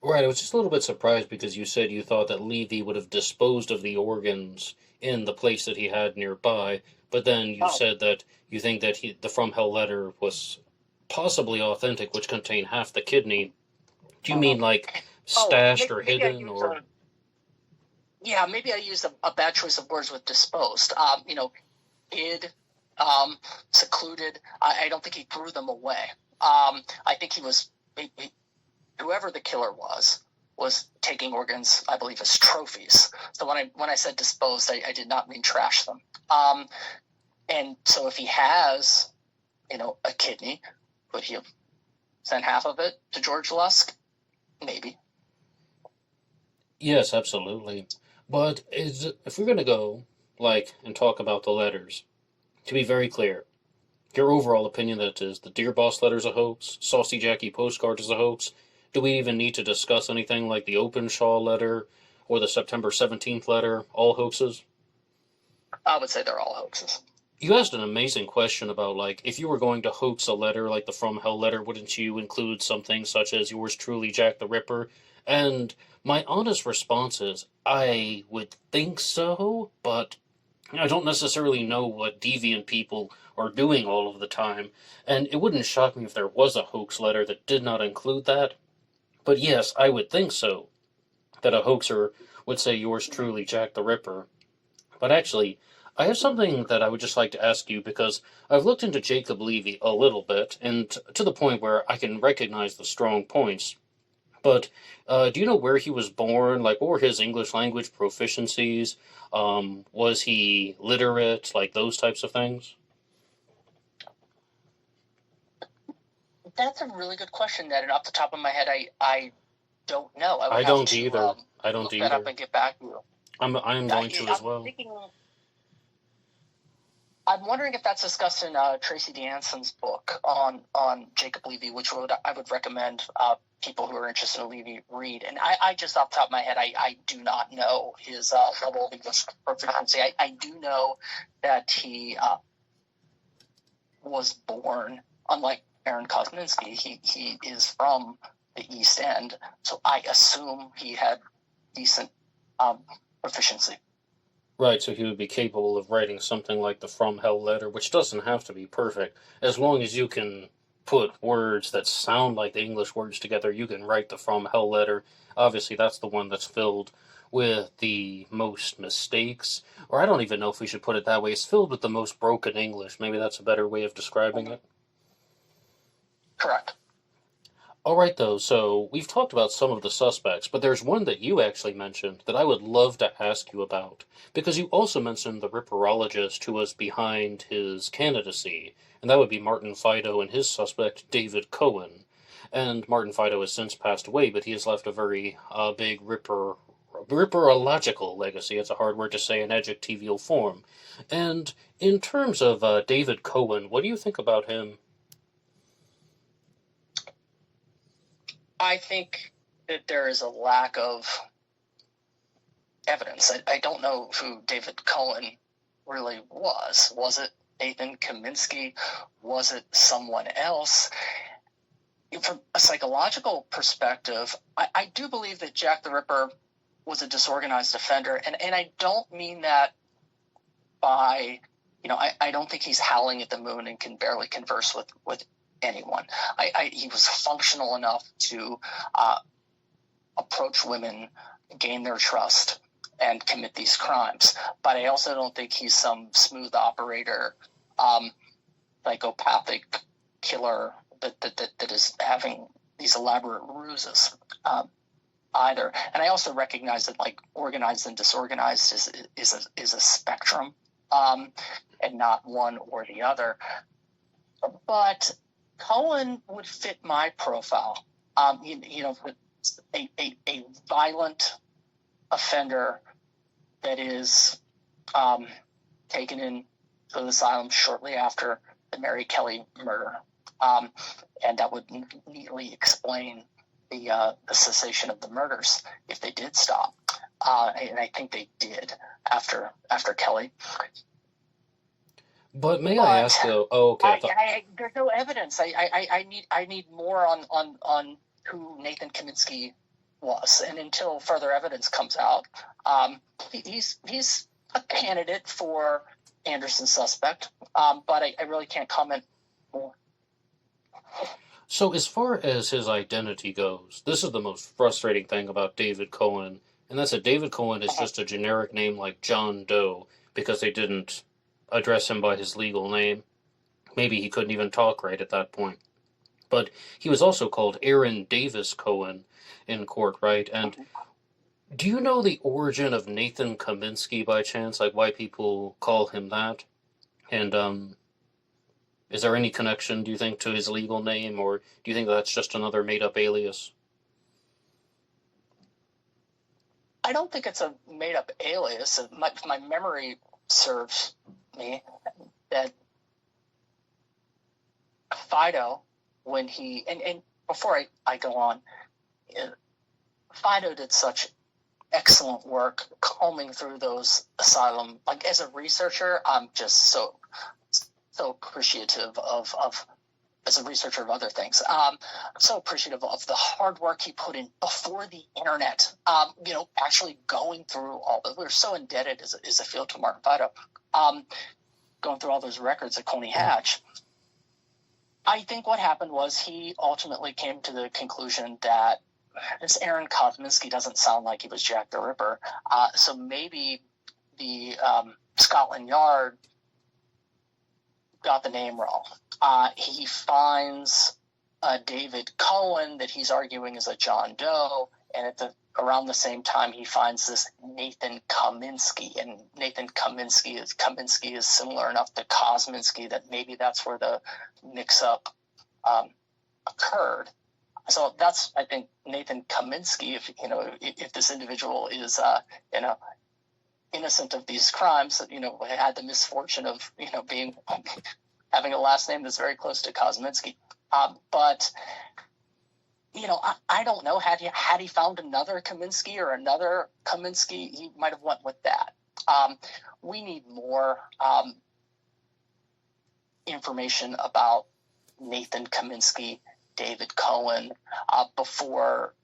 Right, I was just a little bit surprised because you said you thought that Levy would have disposed of the organs in the place that he had nearby, but then you said that you think that the From Hell letter was possibly authentic, which contained half the kidney. Do you mean stashed or hidden, or? Maybe I used a bad choice of words with disposed. Hid, secluded. I don't think he threw them away. I think whoever the killer was taking organs, I believe, as trophies. So when I said disposed, I did not mean trash them. And so if he has, a kidney, would he have sent half of it to George Lusk? Maybe. Yes, absolutely. But if we're going to go, and talk about the letters, to be very clear, your overall opinion that is the Dear Boss letter's a hoax, Saucy Jackie postcard is a hoax, do we even need to discuss anything like the Openshaw letter or the September 17th letter, all hoaxes? I would say they're all hoaxes. You asked an amazing question about, if you were going to hoax a letter like the From Hell letter, wouldn't you include something such as Yours Truly, Jack the Ripper? And my honest response is, I would think so, but I don't necessarily know what deviant people are doing all of the time, and it wouldn't shock me if there was a hoax letter that did not include that. But yes, I would think so, that a hoaxer would say Yours Truly, Jack the Ripper. But actually, I have something that I would just like to ask you, because I've looked into Jacob Levy a little bit, and to the point where I can recognize the strong points. But do you know where he was born? What were his English language proficiencies? Was he literate? Those types of things? That's a really good question, Ned. And off the top of my head, I don't know. I don't either. I don't look either. that up and get back to you. I'm going to as well. I'm wondering if that's discussed in Tracy DeAnson's book on Jacob Levy, which I would recommend people who are interested in Levy read. And I just off the top of my head, I do not know his level of English proficiency. I do know that he was born, unlike Aaron Kosminski, he is from the East End, so I assume he had decent proficiency. Right, so he would be capable of writing something like the From Hell letter, which doesn't have to be perfect, as long as you can put words that sound like the English words together, you can write the From Hell letter. Obviously, that's the one that's filled with the most mistakes. Or I don't even know if we should put it that way. It's filled with the most broken English. Maybe that's a better way of describing it. Correct. All right, though, so we've talked about some of the suspects, but there's one that you actually mentioned that I would love to ask you about, because you also mentioned the ripperologist who was behind his candidacy, and that would be Martin Fido and his suspect, David Cohen. And Martin Fido has since passed away, but he has left a very big ripperological legacy. It's a hard word to say in adjectival form. And in terms of David Cohen, what do you think about him? I think that there is a lack of evidence. I don't know who David Cohen really was. Was it Nathan Kaminsky? Was it someone else? From a psychological perspective, I do believe that Jack the Ripper was a disorganized offender, and I don't mean that by, I don't think he's howling at the moon and can barely converse with anyone. He was functional enough to approach women, gain their trust, and commit these crimes. But I also don't think he's some smooth operator, psychopathic killer that is having these elaborate ruses either. And I also recognize that organized and disorganized is a spectrum, and not one or the other. But Cohen would fit my profile. A violent offender that is taken in to the asylum shortly after the Mary Kelly murder, and that would neatly explain the cessation of the murders if they did stop, and I think they did after Kelly. But may I ask though? Oh, okay. There's no evidence. I need more on who Nathan Kaminsky was, and until further evidence comes out, he's a candidate for Anderson suspect. But I really can't comment more. So as far as his identity goes, this is the most frustrating thing about David Cohen, and that's that David Cohen is just a generic name like John Doe because they didn't address him by his legal name. Maybe he couldn't even talk right at that point. But he was also called Aaron Davis Cohen in court, right? And do you know the origin of Nathan Kaminsky by chance? Like why people call him that? And is there any connection, do you think, to his legal name, or do you think that's just another made-up alias? I don't think it's a made-up alias. My memory serves me that Fido, when he and before I go on, Fido did such excellent work combing through those asylum. Like as a researcher, I'm just so appreciative of as a researcher of other things. So appreciative of the hard work he put in before the internet. Actually going through all that. We're so indebted as a field to Martin Fido. Going through all those records at Coney Hatch. I think what happened was he ultimately came to the conclusion that this Aaron Kosminski doesn't sound like he was Jack the Ripper. So maybe the Scotland Yard got the name wrong. He finds David Cohen that he's arguing is a John Doe, and around the same time he finds this Nathan Kaminsky, and Nathan Kaminsky is similar enough to Kosminski that maybe that's where the mix-up occurred. So that's, I think, Nathan Kaminsky. If this individual is innocent of these crimes, had the misfortune of having a last name that's very close to Kosminski. But I don't know. Had he found another Kaminsky or another Kaminsky, he might have went with that. We need more information about Nathan Kaminsky, David Cohen, before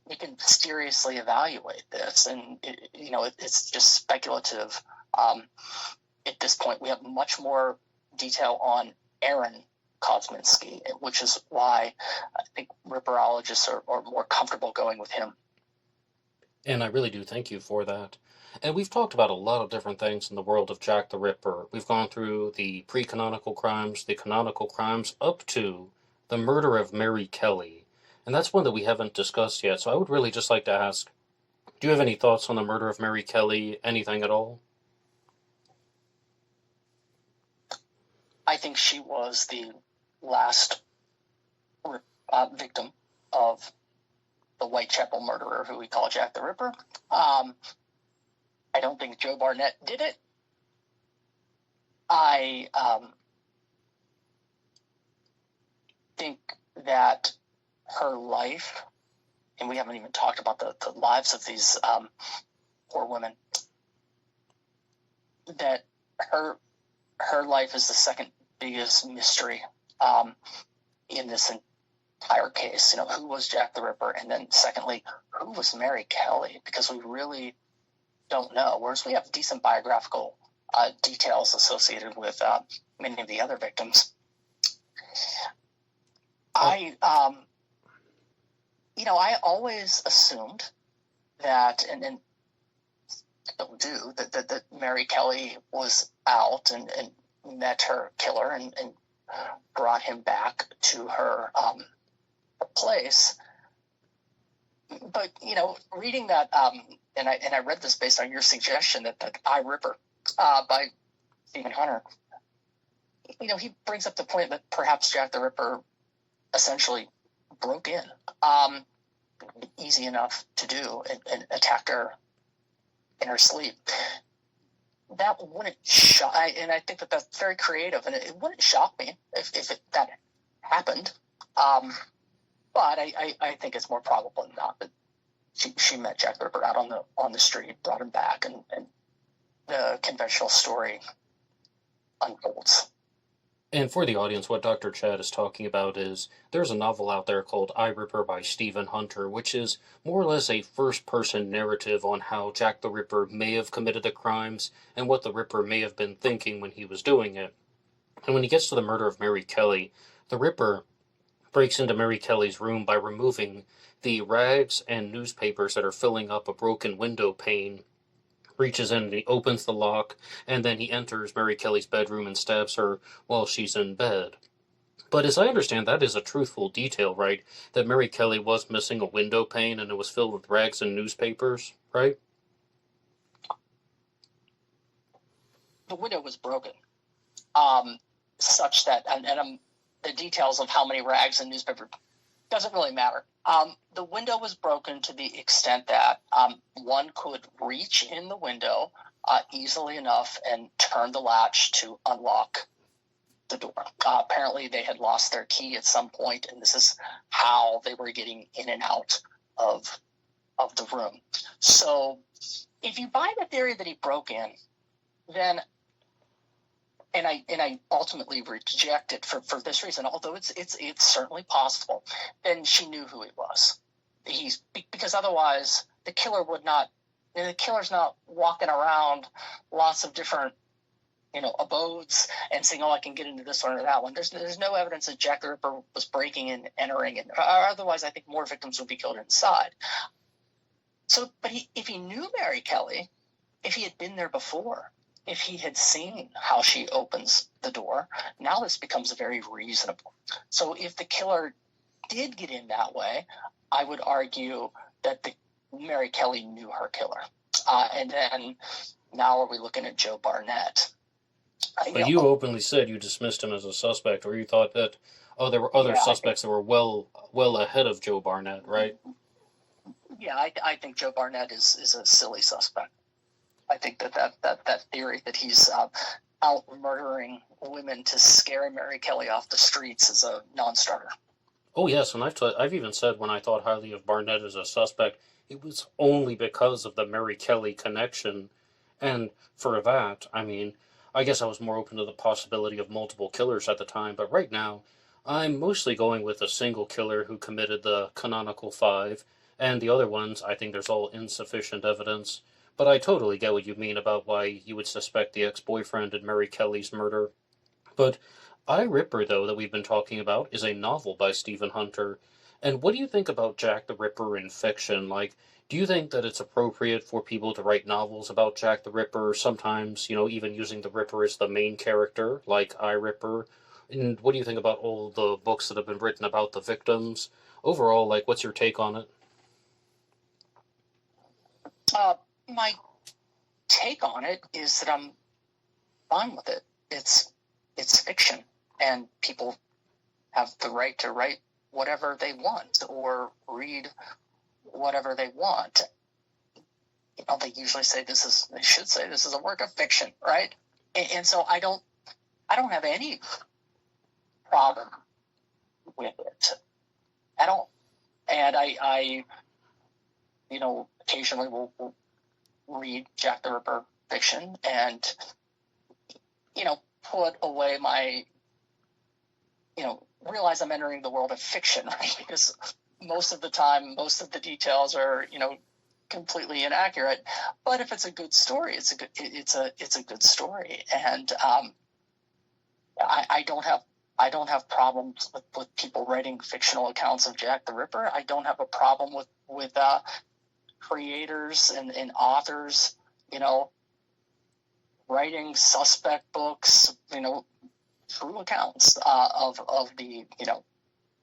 we can seriously evaluate this. And it's just speculative. At this point, we have much more detail on Aaron Kosminski, which is why I think ripperologists are more comfortable going with him. And I really do thank you for that. And we've talked about a lot of different things in the world of Jack the Ripper. We've gone through the pre-canonical crimes, the canonical crimes, up to the murder of Mary Kelly. And that's one that we haven't discussed yet, so I would really just like to ask, do you have any thoughts on the murder of Mary Kelly? Anything at all? I think she was the last victim of the Whitechapel murderer, who we call Jack the Ripper. I don't think Joe Barnett did it. I think that her life, and we haven't even talked about the lives of these poor women, that her life is the second biggest mystery in this entire case. You know, who was Jack the Ripper? And then secondly, who was Mary Kelly? Because we really don't know. Whereas we have decent biographical details associated with many of the other victims. I always assumed that, and still do, that Mary Kelly was out and met her killer and brought him back to her place. But, reading that, and I read this based on your suggestion, that I, Ripper by Stephen Hunter, he brings up the point that perhaps Jack the Ripper essentially broke in. Easy enough to do and attacked her in her sleep. That wouldn't shock, and I think that that's very creative, and it wouldn't shock me if that happened. But I think it's more probable than not that she met Jack the Ripper out on the street, brought him back, and the conventional story unfolds. And for the audience, what Dr. Chad is talking about is there's a novel out there called I, Ripper by Stephen Hunter, which is more or less a first-person narrative on how Jack the Ripper may have committed the crimes and what the Ripper may have been thinking when he was doing it. And when he gets to the murder of Mary Kelly, the Ripper breaks into Mary Kelly's room by removing the rags and newspapers that are filling up a broken window pane, reaches in and he opens the lock, and then he enters Mary Kelly's bedroom and stabs her while she's in bed. But as I understand, that is a truthful detail, right? That Mary Kelly was missing a window pane and it was filled with rags and newspapers, right? The window was broken, such that, and the details of how many rags and newspaper doesn't really matter. The window was broken to the extent that one could reach in the window easily enough and turn the latch to unlock the door. Apparently, they had lost their key at some point, and this is how they were getting in and out of the room. So, if you buy the theory that he broke in, then, and I ultimately reject it for this reason, although it's certainly possible, then she knew who he was. Because otherwise the killer's not walking around lots of different abodes and saying, I can get into this one or that one. There's no evidence that Jack the Ripper was breaking and entering, and otherwise I think more victims would be killed inside. So, but if he knew Mary Kelly, if he had been there before, if he had seen how she opens the door, now this becomes very reasonable. So if the killer did get in that way, I would argue that Mary Kelly knew her killer. And then now are we looking at Joe Barnett? But you openly said you dismissed him as a suspect, or you thought that, there were other suspects that were well ahead of Joe Barnett, right? Yeah, I think Joe Barnett is a silly suspect. I think that theory that he's out murdering women to scare Mary Kelly off the streets is a non-starter. Oh yes, and I've even said when I thought highly of Barnett as a suspect, it was only because of the Mary Kelly connection, and for that, I guess I was more open to the possibility of multiple killers at the time, but right now, I'm mostly going with a single killer who committed the canonical 5, and the other ones, I think there's all insufficient evidence. But I totally get what you mean about why you would suspect the ex-boyfriend in Mary Kelly's murder. But I, Ripper, though, that we've been talking about, is a novel by Stephen Hunter. And what do you think about Jack the Ripper in fiction? Like, do you think that it's appropriate for people to write novels about Jack the Ripper, sometimes, even using the Ripper as the main character, like I, Ripper? And what do you think about all the books that have been written about the victims? Overall, like, what's your take on it? My take on it is that I'm fine with it. It's fiction, and people have the right to write whatever they want or read whatever they want. They usually say they should say this is a work of fiction, right? And so I don't have any problem with it at all. And I occasionally will read Jack the Ripper fiction and, put away my, realize I'm entering the world of fiction, right? Because most of the time, most of the details are, completely inaccurate. But if it's a good story, it's a good story. And I don't have problems with people writing fictional accounts of Jack the Ripper. I don't have a problem with creators and authors, writing suspect books, true accounts of the,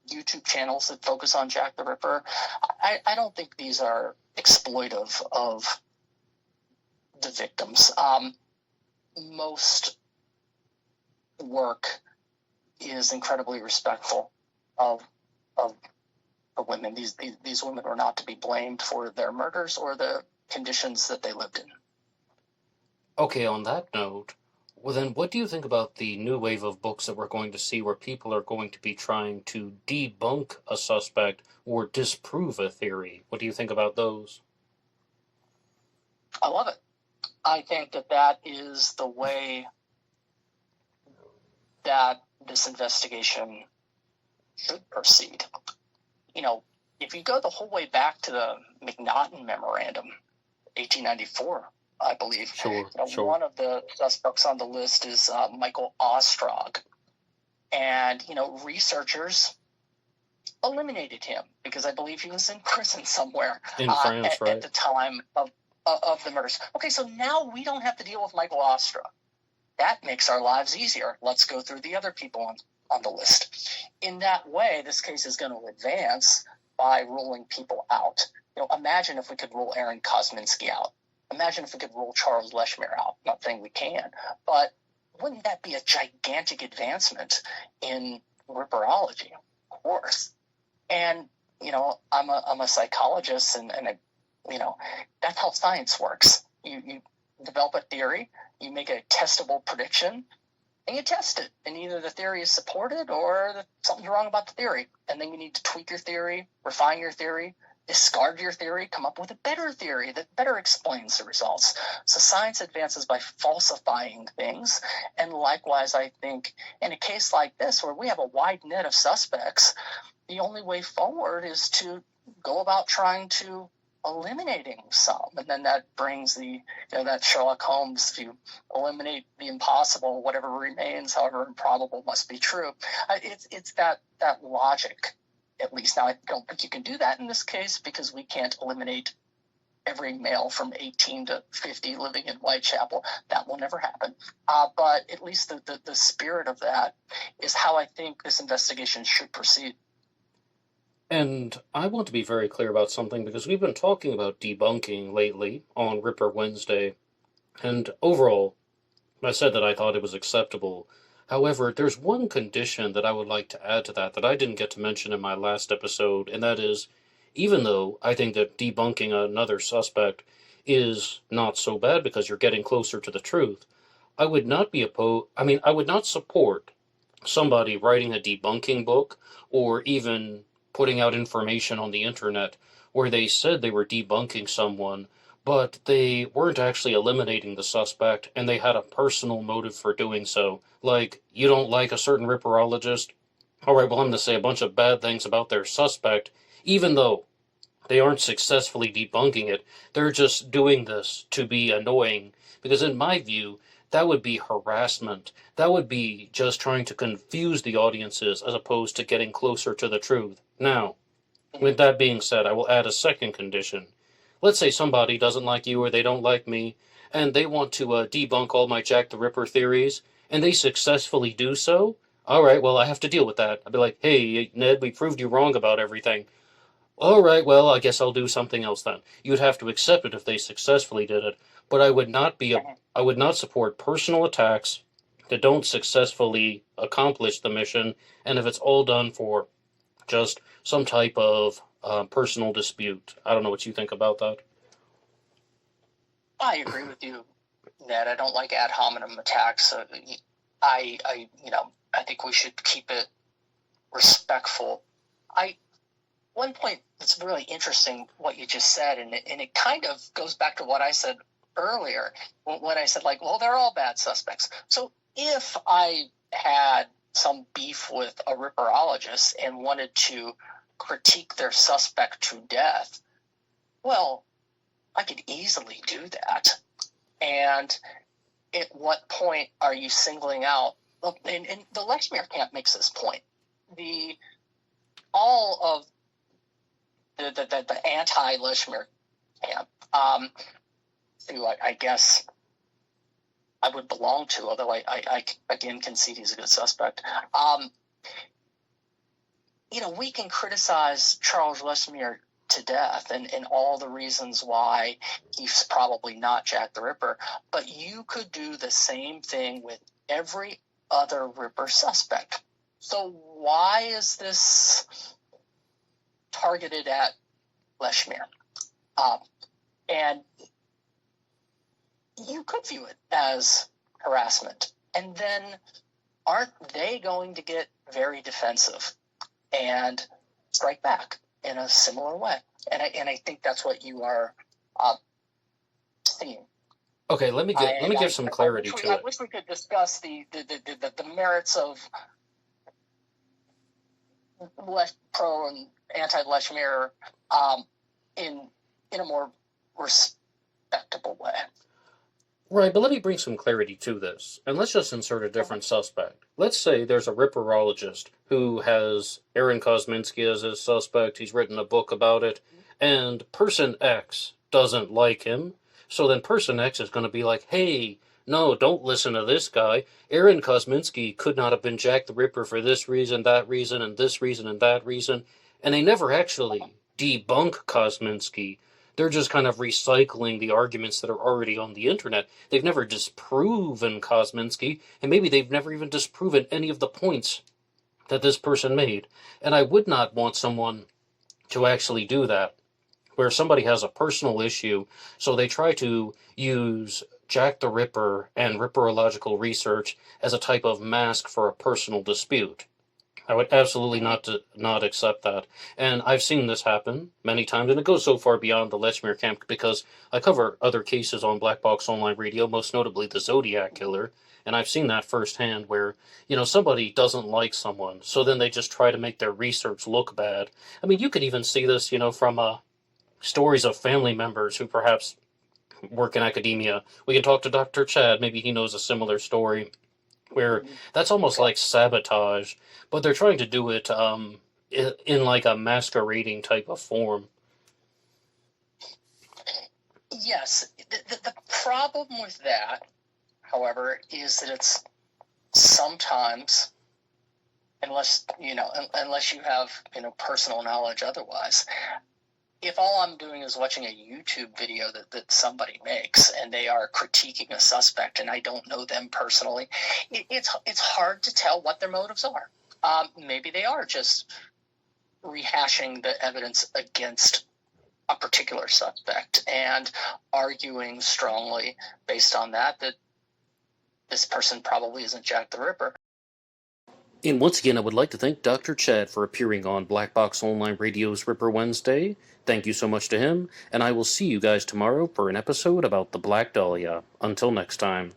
YouTube channels that focus on Jack the Ripper. I don't think these are exploitive of the victims. Most work is incredibly respectful of the women. These women are not to be blamed for their murders or the conditions that they lived in. Okay, on that note, well then, what do you think about the new wave of books that we're going to see where people are going to be trying to debunk a suspect or disprove a theory? What do you think about those? I love it. I think that is the way that this investigation should proceed. If you go the whole way back to the McNaughton Memorandum, 1894, I believe. Sure. One of the suspects on the list is Michael Ostrog. And, researchers eliminated him because I believe he was in prison somewhere in France, right? At the time of the murders. Okay, so now we don't have to deal with Michael Ostrog. That makes our lives easier. Let's go through the other people on the list. In that way, this case is going to advance by ruling people out. Imagine if we could rule Aaron Kosminski out. Imagine if we could rule Charles Leshmere out. Not saying we can, but wouldn't that be a gigantic advancement in Ripperology? Of course. And, I'm a psychologist, and that's how science works. You develop a theory, you make a testable prediction, and you test it. And either the theory is supported or something's wrong about the theory. And then you need to tweak your theory, refine your theory, discard your theory, come up with a better theory that better explains the results. So science advances by falsifying things. And likewise, I think in a case like this, where we have a wide net of suspects, the only way forward is to go about trying to eliminating some. And then that brings that Sherlock Holmes, if you eliminate the impossible, whatever remains, however improbable, must be true. It's that logic. At least now, I don't think you can do that in this case because we can't eliminate every male from 18 to 50 living in Whitechapel. That will never happen. But at least the spirit of that is how I think this investigation should proceed. And I want to be very clear about something because we've been talking about debunking lately on Ripper Wednesday. And overall, I said that I thought it was acceptable. However, there's one condition that I would like to add to that I didn't get to mention in my last episode, and that is, even though I think that debunking another suspect is not so bad because you're getting closer to the truth, I would not I would not support somebody writing a debunking book or even putting out information on the internet where they said they were debunking someone, but they weren't actually eliminating the suspect, and they had a personal motive for doing so. Like, you don't like a certain ripperologist? Alright, well, I'm going to say a bunch of bad things about their suspect, even though they aren't successfully debunking it. They're just doing this to be annoying, because in my view, that would be harassment. That would be just trying to confuse the audiences as opposed to getting closer to the truth. Now, with that being said, I will add a second condition. Let's say somebody doesn't like you or they don't like me, and they want to debunk all my Jack the Ripper theories, and they successfully do so. All right, well, I have to deal with that. I'd be like, hey, Ned, we proved you wrong about everything. All right, well, I guess I'll do something else then. You'd have to accept it if they successfully did it, but I would not support personal attacks that don't successfully accomplish the mission, and if it's all done for just some type of personal dispute. I don't know what you think about that. I agree with you, Ned. I don't like ad hominem attacks. I think we should keep it respectful. One point that's really interesting what you just said, and it kind of goes back to what I said earlier when I said, like, well, they're all bad suspects. So if I had some beef with a ripperologist and wanted to critique their suspect to death, well, I could easily do that. And at what point are you singling out? And the Lechmere camp makes this point. All of the anti-Lechmere camp, who I guess I would belong to, although I again concede he's a good suspect. We can criticize Charles Lechmere to death and all the reasons why he's probably not Jack the Ripper, but you could do the same thing with every other Ripper suspect. So why is this targeted at Lechmere? And you could view it as harassment. And then aren't they going to get very defensive and strike back in a similar way? And I think that's what you are seeing. Okay, let me give some clarity to it. I wish we could discuss the merits of pro and anti-Lechmere in a more respectable way. Right, but let me bring some clarity to this. And let's just insert a different suspect. Let's say there's a ripperologist who has Aaron Kosminski as his suspect. He's written a book about it. And person X doesn't like him. So then person X is going to be like, hey, no, don't listen to this guy. Aaron Kosminski could not have been Jack the Ripper for this reason, that reason, and this reason, and that reason. And they never actually debunk Kosminski. They're just kind of recycling the arguments that are already on the internet. They've never disproven Kosminski, and maybe they've never even disproven any of the points that this person made. And I would not want someone to actually do that, where somebody has a personal issue, so they try to use Jack the Ripper and ripperological research as a type of mask for a personal dispute. I would absolutely not accept that. And I've seen this happen many times, and it goes so far beyond the Lechmere camp because I cover other cases on Black Box Online Radio, most notably the Zodiac Killer, and I've seen that firsthand where, somebody doesn't like someone, so then they just try to make their research look bad. I mean, you could even see this, from stories of family members who perhaps work in academia. We can talk to Dr. Chad, maybe he knows a similar story, where that's almost like sabotage, but they're trying to do it in like a masquerading type of form. Yes. The problem with that, however, is that it's sometimes, unless you have personal knowledge otherwise, if all I'm doing is watching a YouTube video that somebody makes and they are critiquing a suspect and I don't know them personally, it's hard to tell what their motives are. Maybe they are just rehashing the evidence against a particular suspect and arguing strongly based on that this person probably isn't Jack the Ripper. And once again, I would like to thank Dr. Chad for appearing on Black Box Online Radio's Ripper Wednesday. Thank you so much to him, and I will see you guys tomorrow for an episode about the Black Dahlia. Until next time.